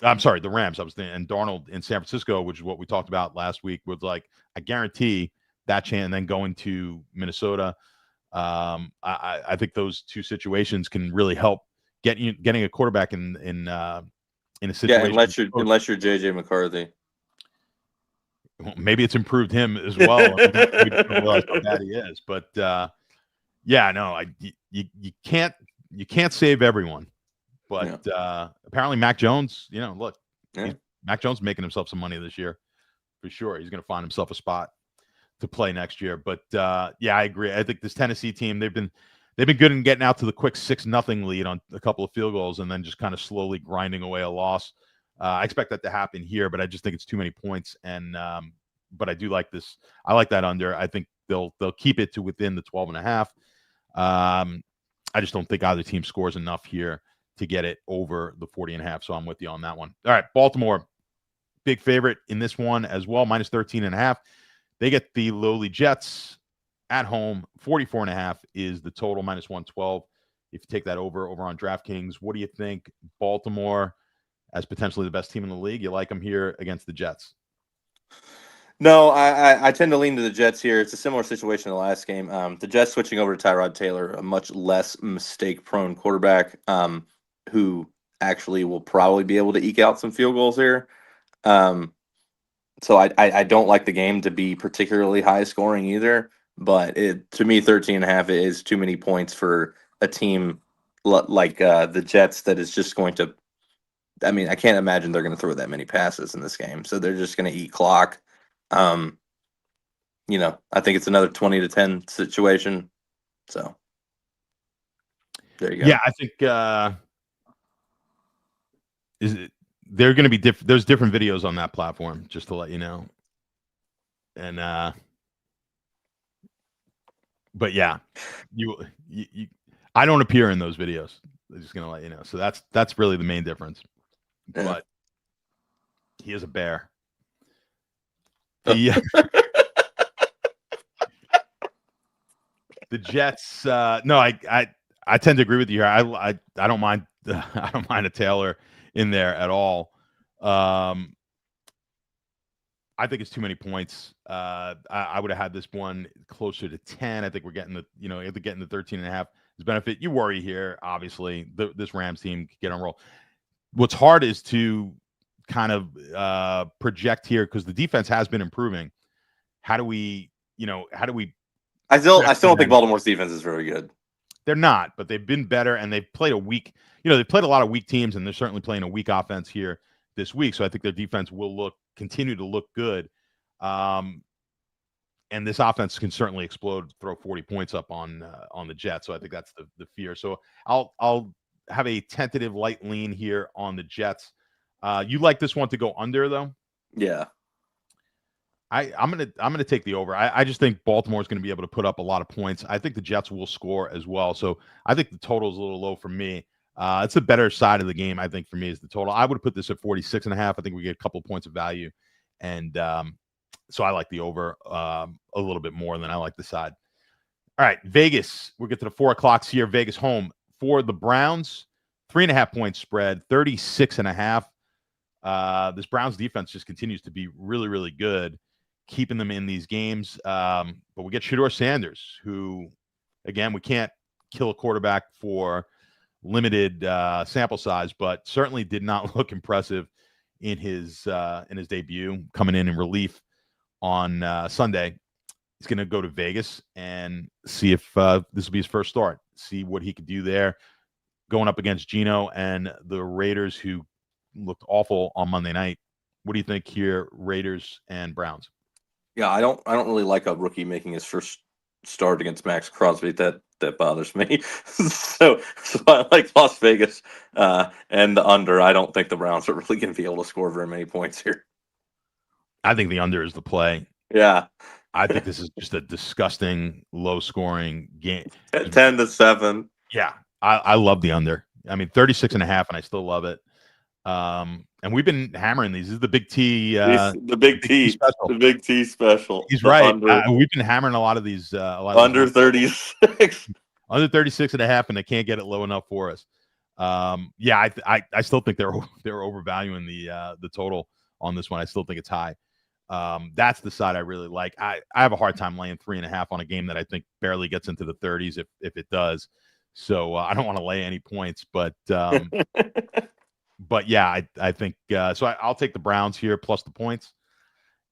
I'm sorry, the Rams. And Darnold in San Francisco, which is what we talked about last week, was like, I guarantee that chance. And then going to Minnesota, I think those two situations can really help getting a quarterback in a situation. Yeah, unless you're JJ McCarthy. Maybe it's improved him as well. We don't realize how bad he is, but yeah, no, you can't save everyone. But apparently Mac Jones, look, Mac Jones is making himself some money this year for sure. He's going to find himself a spot to play next year. But yeah, I agree. I think this Tennessee team, they've been good in getting out to the quick 6-0 lead on a couple of field goals and then just kind of slowly grinding away a loss. I expect that to happen here, but I just think it's too many points. And but I do like this. I like that under. I think they'll keep it to within the 12.5. I just don't think either team scores enough here to get it over the 40.5. So I'm with you on that one. All right, Baltimore, big favorite in this one as well, minus 13.5. They get the lowly Jets at home. 44.5 is the total, minus 112. If you take that over on DraftKings, what do you think? Baltimore as potentially the best team in the league. You like them here against the Jets? No, I tend to lean to the Jets here. It's a similar situation to the last game. The Jets switching over to Tyrod Taylor, a much less mistake-prone quarterback who actually will probably be able to eke out some field goals here. So I don't like the game to be particularly high scoring either. But to me, 13.5 is too many points for a team like the Jets that is just going to. I mean, I can't imagine they're going to throw that many passes in this game, so they're just going to eat clock. I think it's another 20-10 situation. So there you go. Yeah, I think they're going to be different. There's different videos on that platform, just to let you know. And but yeah, you I don't appear in those videos. I'm just going to let you know. So that's really the main difference. Yeah. But he is a bear. The Jets. No, I tend to agree with you here. I don't mind. I don't mind a Taylor in there at all. I think it's too many points. I would have had this one closer to 10. I think we're getting the 13.5 is benefit. You worry here, obviously. This Rams team could get on roll. What's hard is to kind of project here because the defense has been improving. How do we? I still don't think Baltimore's defense is very good. They're not, but they've been better, and they've played a weak. They've played a lot of weak teams, and they're certainly playing a weak offense here this week. So I think their defense will continue to look good. And this offense can certainly explode, throw 40 points up on the Jets. So I think that's the fear. So I'll have a tentative light lean here on the Jets. You like this one to go under, though? Yeah. I'm gonna take the over. I just think Baltimore's gonna be able to put up a lot of points. I think the Jets will score as well. So I think the total is a little low for me. It's the better side of the game, I think, for me is the total. I would put this at 46.5. I think we get a couple of points of value. And so I like the over a little bit more than I like the side. All right, Vegas. We'll get to the 4 o'clocks here. Vegas home for the Browns. 3.5 point spread, 36.5. This Browns defense just continues to be really, really good, keeping them in these games. But we get Shedeur Sanders, who, again, we can't kill a quarterback for limited sample size, but certainly did not look impressive in his debut, coming in relief on Sunday. He's going to go to Vegas and see if this will be his first start, see what he could do there, going up against Geno and the Raiders, who looked awful on Monday night. What do you think here, Raiders and Browns? Yeah, I don't really like a rookie making his first start against Max Crosby. That bothers me. so I like Las Vegas and the under. I don't think the Browns are really going to be able to score very many points here. I think the under is the play. Yeah. I think this is just a disgusting, low-scoring game. 10-7. Yeah, I love the under. I mean, 36.5, and I still love it. And we've been hammering these. This is the Big T. The Big T special. The Big T special. He's right. We've been hammering a lot of these. Under 36. Under 36.5, and they can't get it low enough for us. Yeah, I still think they're overvaluing the total on this one. I still think it's high. That's the side I really like. I have a hard time laying 3.5 on a game that I think barely gets into the 30s if it does. So I don't want to lay any points, but but yeah, I think so. I'll take the Browns here plus the points.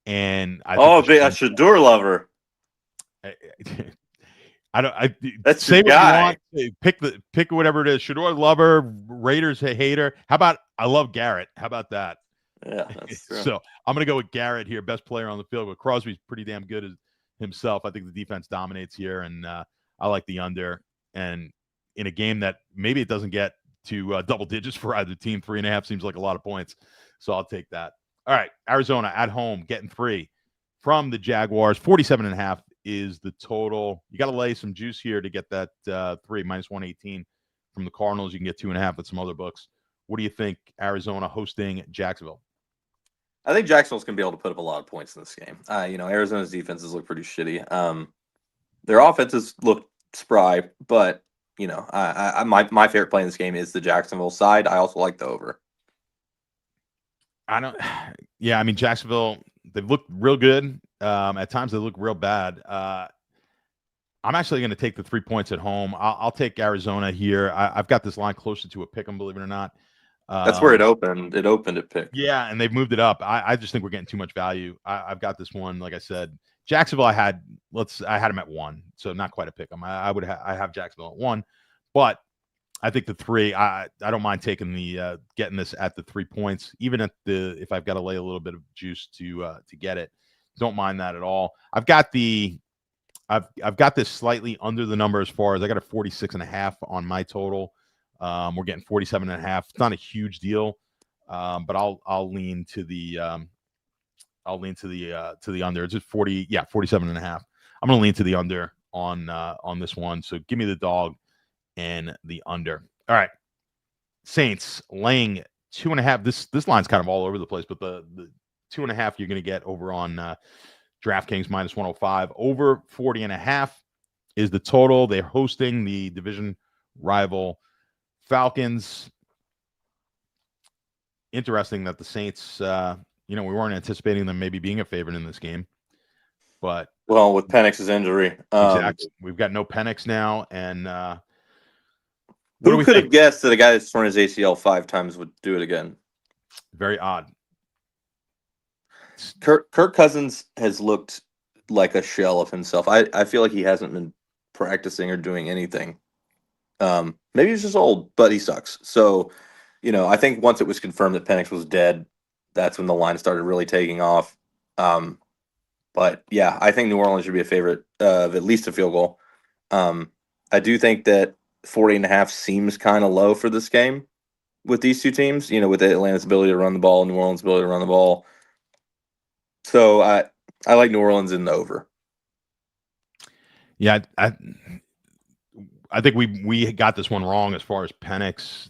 And a Shedeur lover. That's say what guy. You want. Pick whatever it is. Shedeur lover, Raiders hater. How about I love Garrett? How about that? Yeah, that's true. So I'm going to go with Garrett here, best player on the field. But Crosby's pretty damn good himself. I think the defense dominates here, and I like the under. And in a game that maybe it doesn't get to double digits for either team, 3.5 seems like a lot of points. So I'll take that. All right, Arizona at home getting 3 from the Jaguars. 47.5 is the total. You got to lay some juice here to get that 3 minus 118 from the Cardinals. You can get 2.5 at some other books. What do you think? Arizona hosting Jacksonville. I think Jacksonville's going to be able to put up a lot of points in this game. Arizona's defenses look pretty shitty. Their offenses look spry, but my favorite play in this game is the Jacksonville side. I also like the over. Yeah, I mean, Jacksonville, they've looked real good. At times they look real bad. I'm actually going to take the 3 points at home. I'll take Arizona here. I've got this line closer to a pick 'em, believe it or not. That's where it opened. It opened at pick. Yeah, and they've moved it up. I just think we're getting too much value. I've got this one, like I said. Jacksonville, I had them at 1, so not quite a pick 'em. I have Jacksonville at 1, but I think the 3. I don't mind taking the getting this at the 3 points, even at if I've got to lay a little bit of juice to get it. Don't mind that at all. I've got this slightly under the number as far as I got a 46.5 on my total. We're getting 47.5. It's not a huge deal, but I'll lean to the under. It's just 47.5. I'm going to lean to the under on this one. So give me the dog and the under. All right, Saints laying 2.5. This line's kind of all over the place, but the 2.5 you're going to get over on DraftKings minus 105. Over 40.5 is the total. They're hosting the division rival Falcons. Interesting that the Saints, we weren't anticipating them maybe being a favorite in this game, but with Penix's injury, exactly. We've got no Penix now, and who could have guessed that a guy that's torn his ACL 5 times would do it again? Very odd. Kirk Cousins has looked like a shell of himself. I feel like he hasn't been practicing or doing anything. Maybe he's just old, but he sucks. So, I think once it was confirmed that Penix was dead, that's when the line started really taking off. But yeah, I think New Orleans should be a favorite of at least a field goal. I do think that 40.5 seems kind of low for this game with these two teams, with Atlanta's ability to run the ball, New Orleans' ability to run the ball. So I like New Orleans in the over. Yeah, I think we got this one wrong as far as Penix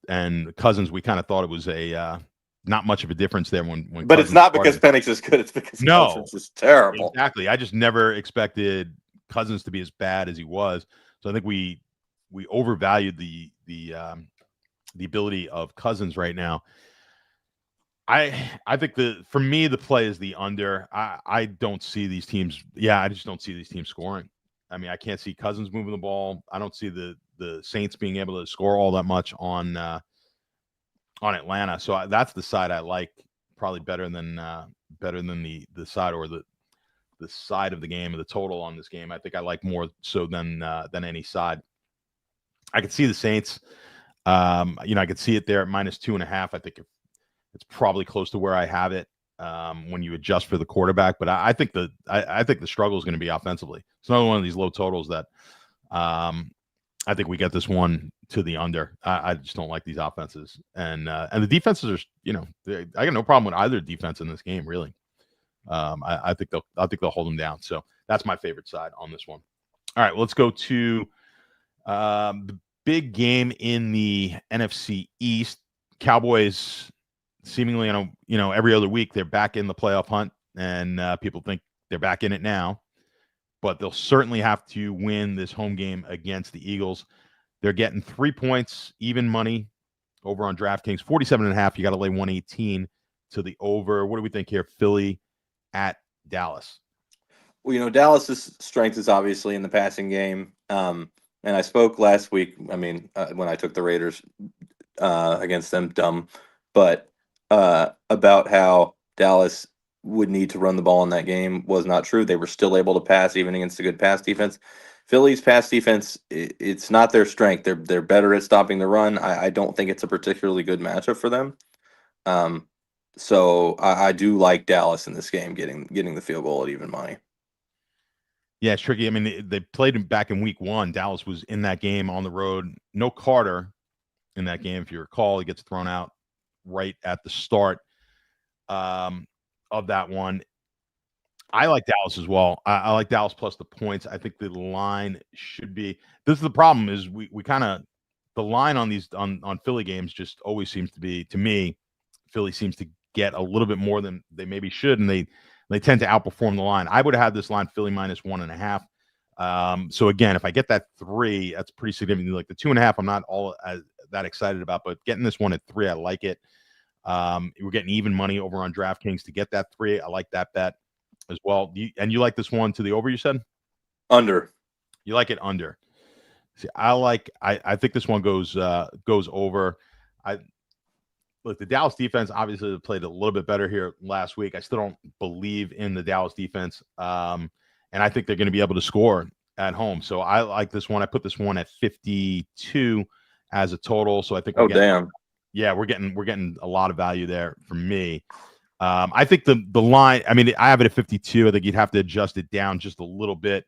and Cousins. We kind of thought it was a not much of a difference there when But Cousins it's not started. because Penix is good. It's because No. Cousins is terrible. Exactly. I just never expected Cousins to be as bad as he was. So I think we overvalued the ability of Cousins right now. I think for me the play is the under. I don't see these teams. Yeah, I just don't see these teams scoring. I mean, I can't see Cousins moving the ball. I don't see the Saints being able to score all that much on Atlanta. So that's the side I like probably better than the side or the side of the game or the total on this game. I think I like more so than any side. I could see the Saints. I could see it there at -2.5. I think it's probably close to where I have it when you adjust for the quarterback. But I think the struggle is going to be offensively. It's another one of these low totals that I think we get this one to the under. I just don't like these offenses, and the defenses are. I got no problem with either defense in this game, really. I think they'll hold them down. So that's my favorite side on this one. All right, let's go to the big game in the NFC East. Cowboys seemingly, every other week they're back in the playoff hunt, and people think they're back in it now. But they'll certainly have to win this home game against the Eagles. They're getting 3 points, even money, over on DraftKings. 47.5. You got to lay 118 to the over. What do we think here? Philly at Dallas. Well, Dallas's strength is obviously in the passing game. And I spoke last week. I mean, when I took the Raiders against them, but about how Dallas would need to run the ball in that game was not true. They were still able to pass even against a good pass defense. Philly's pass defense, it's not their strength. They're better at stopping the run. I don't think it's a particularly good matchup for them. So I do like Dallas in this game getting the field goal at even money. Yeah, it's tricky. I mean, they played him back in week 1. Dallas was in that game on the road. No Carter in that game, if you recall. He gets thrown out right at the start of that one. I like Dallas as well. I like Dallas plus the points. I think the line should be. This is the problem is we kind of the line on these on Philly games just always seems to be, to me, Philly seems to get a little bit more than they maybe should, and they tend to outperform the line. I would have had this line Philly -1.5. So again, if I get that 3, that's pretty significant. Like the 2.5, I'm not all that excited about, but getting this one at 3, I like it. We're getting even money over on DraftKings to get that 3. I like that bet as well. And you like this one to the over, you said? Under. You like it under. See, I think this one goes over. Look, the Dallas defense obviously played a little bit better here last week. I still don't believe in the Dallas defense. And I think they're going to be able to score at home. So I like this one. I put this one at 52 as a total. So I think damn. Yeah, we're getting a lot of value there from me. I think the line, I mean, I have it at 52. I think you'd have to adjust it down just a little bit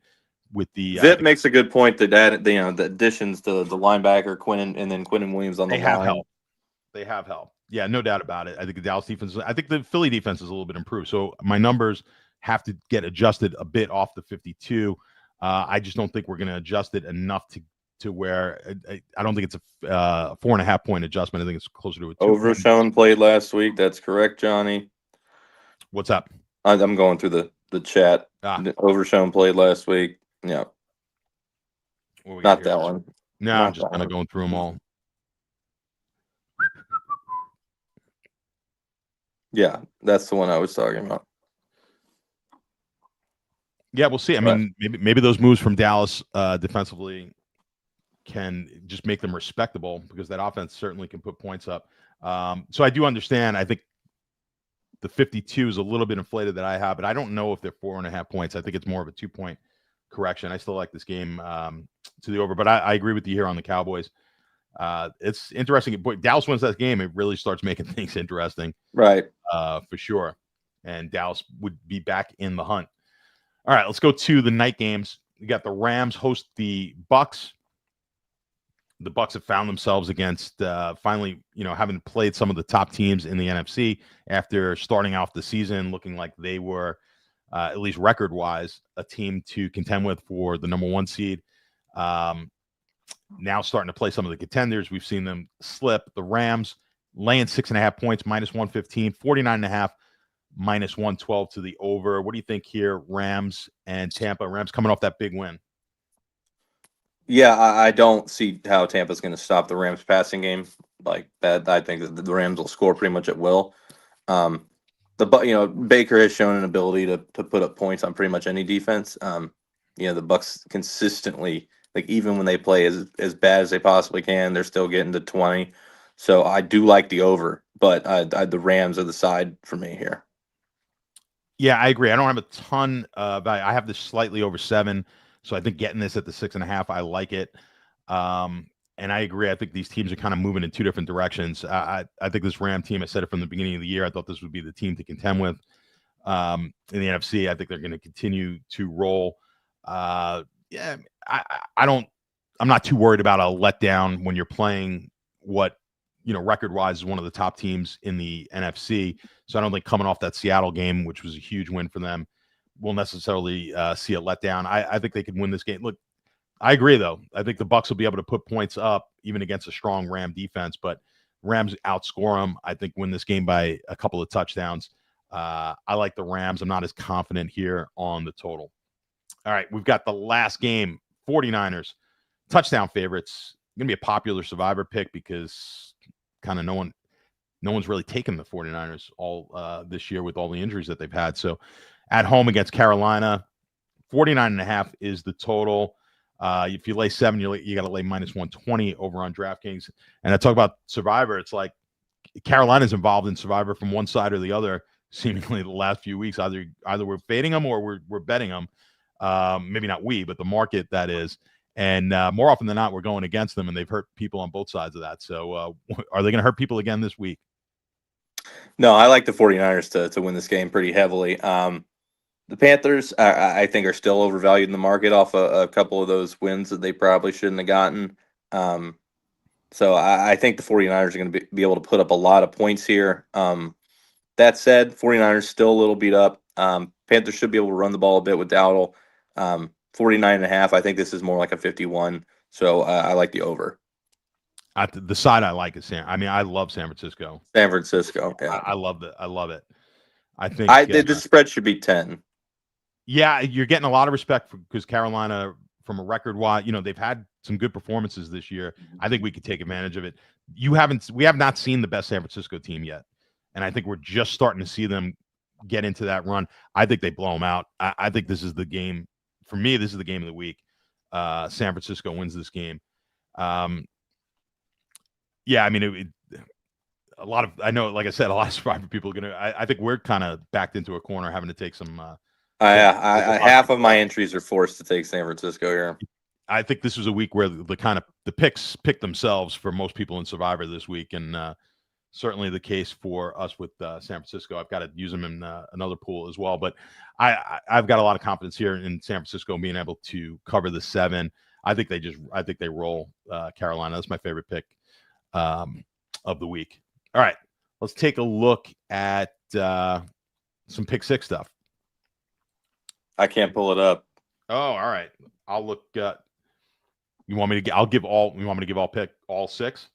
with the Zip makes a good point that the additions to the linebacker Quinn and then Quinn and Williams on the line. Help. They have help. Yeah, no doubt about it. I think the Dallas defense, I think the Philly defense is a little bit improved. So my numbers have to get adjusted a bit off the 52. I just don't think we're going to adjust it enough to where I don't think it's a 4.5 point adjustment. I think it's closer to a 2. Overshown played last week. That's correct, Johnny. What's up? I'm going through the chat. Overshown played last week. Yeah. Not that one. No, I'm just kind of going through them all. Yeah, that's the one I was talking about. Yeah, we'll see. I mean, maybe those moves from Dallas defensively can just make them respectable because that offense certainly can put points up. So I do understand. I think the 52 is a little bit inflated that I have, but I don't know if they're 4.5 points. I think it's more of a 2-point correction. I still like this game to the over, but I agree with you here on the Cowboys. It's interesting. Boy, Dallas wins that game, it really starts making things interesting. Right. For sure. And Dallas would be back in the hunt. All right, let's go to the night games. We got the Rams host the Bucks. The Bucks have found themselves against finally, having played some of the top teams in the NFC after starting off the season looking like they were at least record-wise, a team to contend with for the number 1 seed. Now starting to play some of the contenders. We've seen them slip. The Rams laying 6.5 points, minus 115, 49.5, minus 112 to the over. What do you think here, Rams and Tampa? Rams coming off that big win. Yeah, I don't see how Tampa's going to stop the Rams passing game like that. I think that the Rams will score pretty much at will. Baker has shown an ability to put up points on pretty much any defense. The Bucks consistently, like even when they play as bad as they possibly can, they're still getting to 20. So I do like the over, but the Rams are the side for me here. Yeah, I agree. I don't have a ton of value. I have this slightly over 7. So I think getting this at the 6.5, I like it. And I agree. I think these teams are kind of moving in 2 different directions. I think this Ram team, I said it from the beginning of the year, I thought this would be the team to contend with in the NFC. I think they're going to continue to roll. I'm not too worried about a letdown when you're playing what, record-wise is one of the top teams in the NFC. So I don't think coming off that Seattle game, which was a huge win for them, we'll necessarily see a letdown. I think they could win this game. Look, I agree, though. I think the Bucs will be able to put points up even against a strong Ram defense, but Rams outscore them. I think win this game by a couple of touchdowns. I like the Rams. I'm not as confident here on the total. All right, we've got the last game, 49ers, touchdown favorites. Going to be a popular Survivor pick because kind of no one's really taken the 49ers all this year with all the injuries that they've had. So at home against Carolina, 49.5 is the total. If you lay 7, you got to lay minus 120 over on DraftKings. And I talk about Survivor. It's like Carolina's involved in Survivor from one side or the other, seemingly the last few weeks. Either we're fading them or we're betting them. Maybe not we, but the market, that is. And more often than not, we're going against them, and they've hurt people on both sides of that. So are they going to hurt people again this week? No, I like the 49ers to win this game pretty heavily. The Panthers, I think, are still overvalued in the market off a couple of those wins that they probably shouldn't have gotten. So I think the 49ers are going to be able to put up a lot of points here. That said, 49ers still a little beat up. Panthers should be able to run the ball a bit with Dowdle. 49.5, I think this is more like a 51. So I like the over. The side I like is I love San Francisco. San Francisco, yeah. I love it. I love it. I think the spread should be 10. Yeah, you're getting a lot of respect because Carolina, from a record-wise, they've had some good performances this year. I think we could take advantage of it. We have not seen the best San Francisco team yet, and I think we're just starting to see them get into that run. I think they blow them out. I think this is the game. For me, this is the game of the week. San Francisco wins this game. A lot of, I know, like I said, a lot of Survivor people are going to, I think we're kind of backed into a corner having to take some. Half of my entries are forced to take San Francisco here. I think this was a week where the picks pick themselves for most people in Survivor this week. And certainly the case for us with San Francisco. I've got to use them in another pool as well. But I've got a lot of confidence here in San Francisco being able to cover the 7. I think they roll Carolina. That's my favorite pick of the week. All right, let's take a look at some pick 6 stuff. I can't pull it up. Oh, all right. I'll look. You want me to? I'll give all. You want me to give all 6?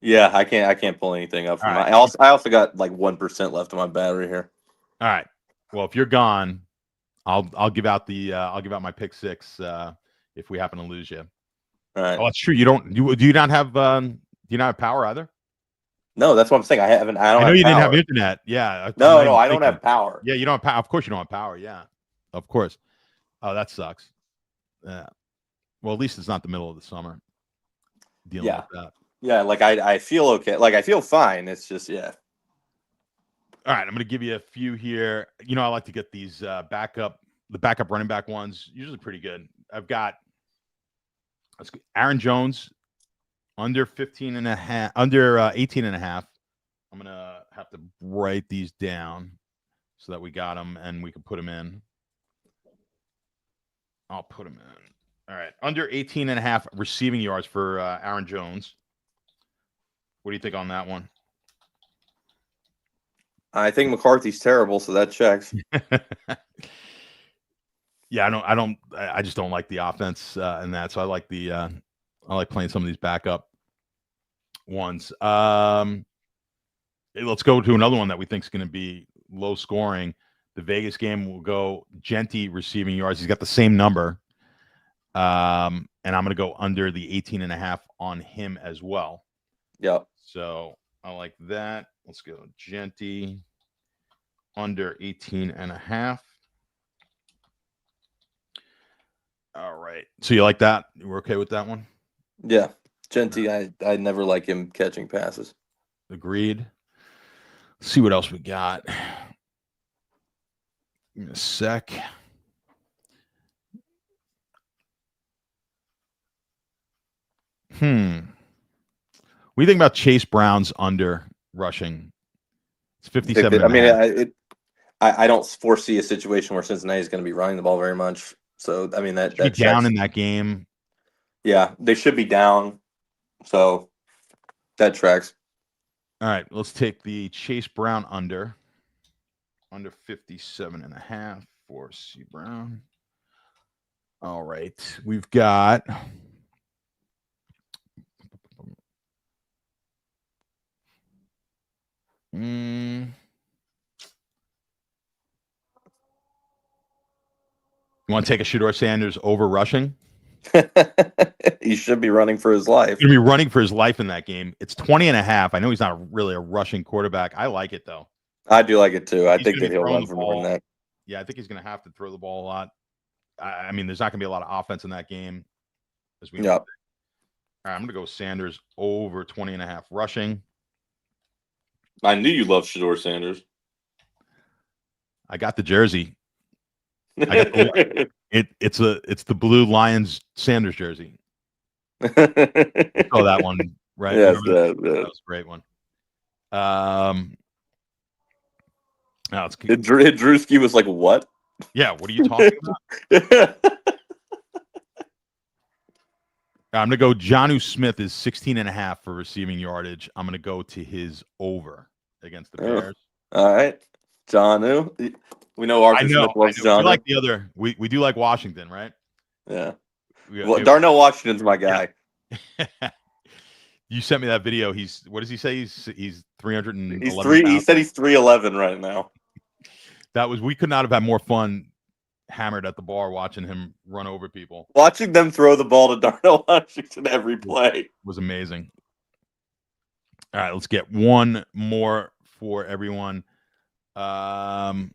Yeah, I can't pull anything up. I also got like 1% left on my battery here. All right. Well, if you're gone, I'll give out my pick 6 if we happen to lose you. All right. Oh, that's true. Do you not have power either? No, that's what I'm saying. I know you didn't have internet. Yeah. No, I don't have power. Yeah, you don't have power. Of course you don't have power. Yeah, of course. Oh, that sucks. Yeah. Well, at least it's not the middle of the summer. Dealing with that. Yeah, like I feel okay. Like I feel fine. It's just All right, I'm going to give you a few here. I like to get these backup running back ones. Usually pretty good. I've got Aaron Jones under 18.5. I'm going to have to write these down so that we got them and we can put them in. I'll put them in. All right. Under 18.5 receiving yards for Aaron Jones. What do you think on that one? I think McCarthy's terrible, so that checks. Yeah, I just don't like the offense in that. So I like playing some of these backup ones. Let's go to another one that we think is going to be low scoring. The Vegas game will go Genty receiving yards. He's got the same number. And I'm going to go under the 18.5 on him as well. Yep. So I like that. Let's go Genty under 18.5. All right. So you like that? We're okay with that one? Yeah. Genty, I never like him catching passes. Agreed. Let's see what else we got. Give me a sec. What do you think about Chase Brown's under rushing? It's 57. I mean, I don't foresee a situation where Cincinnati is going to be running the ball very much. So, I mean, that be down in that game. Yeah, they should be down. So that tracks. All right, let's take the Chase Brown under 57.5 for C. Brown. All right, we've got you want to take a Shedeur Sanders over rushing? He should be running for his life. He's going to be running for his life in that game. It's 20.5. I know he's not really a rushing quarterback. I like it, though. I do like it, too. I think that he'll run for more than that. Yeah, I think he's going to have to throw the ball a lot. I mean, there's not going to be a lot of offense in that game. As we know. Yep. All right, I'm going to go Sanders over 20.5 rushing. I knew you loved Shedeur Sanders. I got the jersey. It's the blue Lions Sanders jersey. Oh, that one, right? Yes, that was a great one. Drewski was like, "What? Yeah, what are you talking about?" I'm gonna go. Jonnu Smith is 16.5 for receiving yardage. I'm gonna go to his over against the Bears. All right, Jonnu. We know Arthur Smith loves Jonnu. We like the other. We do like Washington, right? Yeah. Well, Darnell Washington's my guy. Yeah. You sent me that video. What does he say? He's 311. He said he's 311 right now. We could not have had more fun hammered at the bar watching him run over people. Watching them throw the ball to Darnell Washington every play was amazing. All right, let's get one more for everyone. I'm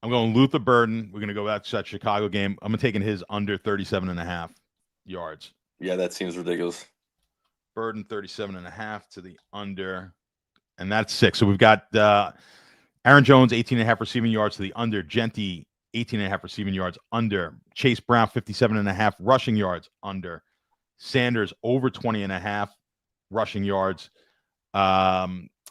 going Luther Burden. We're going to go back to that Chicago game. I'm taking his under 37.5 yards. Yeah, that seems ridiculous. Burden 37.5 to the under, and that's 6. So we've got Aaron Jones 18.5 receiving yards to the under. Genty 18.5 receiving yards under. Chase Brown 57.5 rushing yards under. Sanders over 20.5 rushing yards.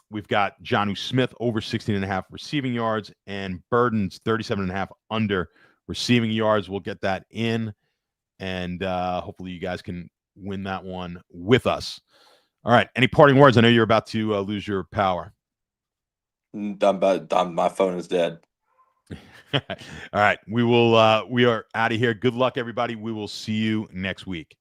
We've got Jonnu Smith over 16.5 receiving yards, and Burden's 37.5 under receiving yards. We'll get that in, and hopefully you guys can win that one with us. All right. Any parting words? I know you're about to lose your power. My phone is dead. All right. We are out of here. Good luck, everybody. We will see you next week.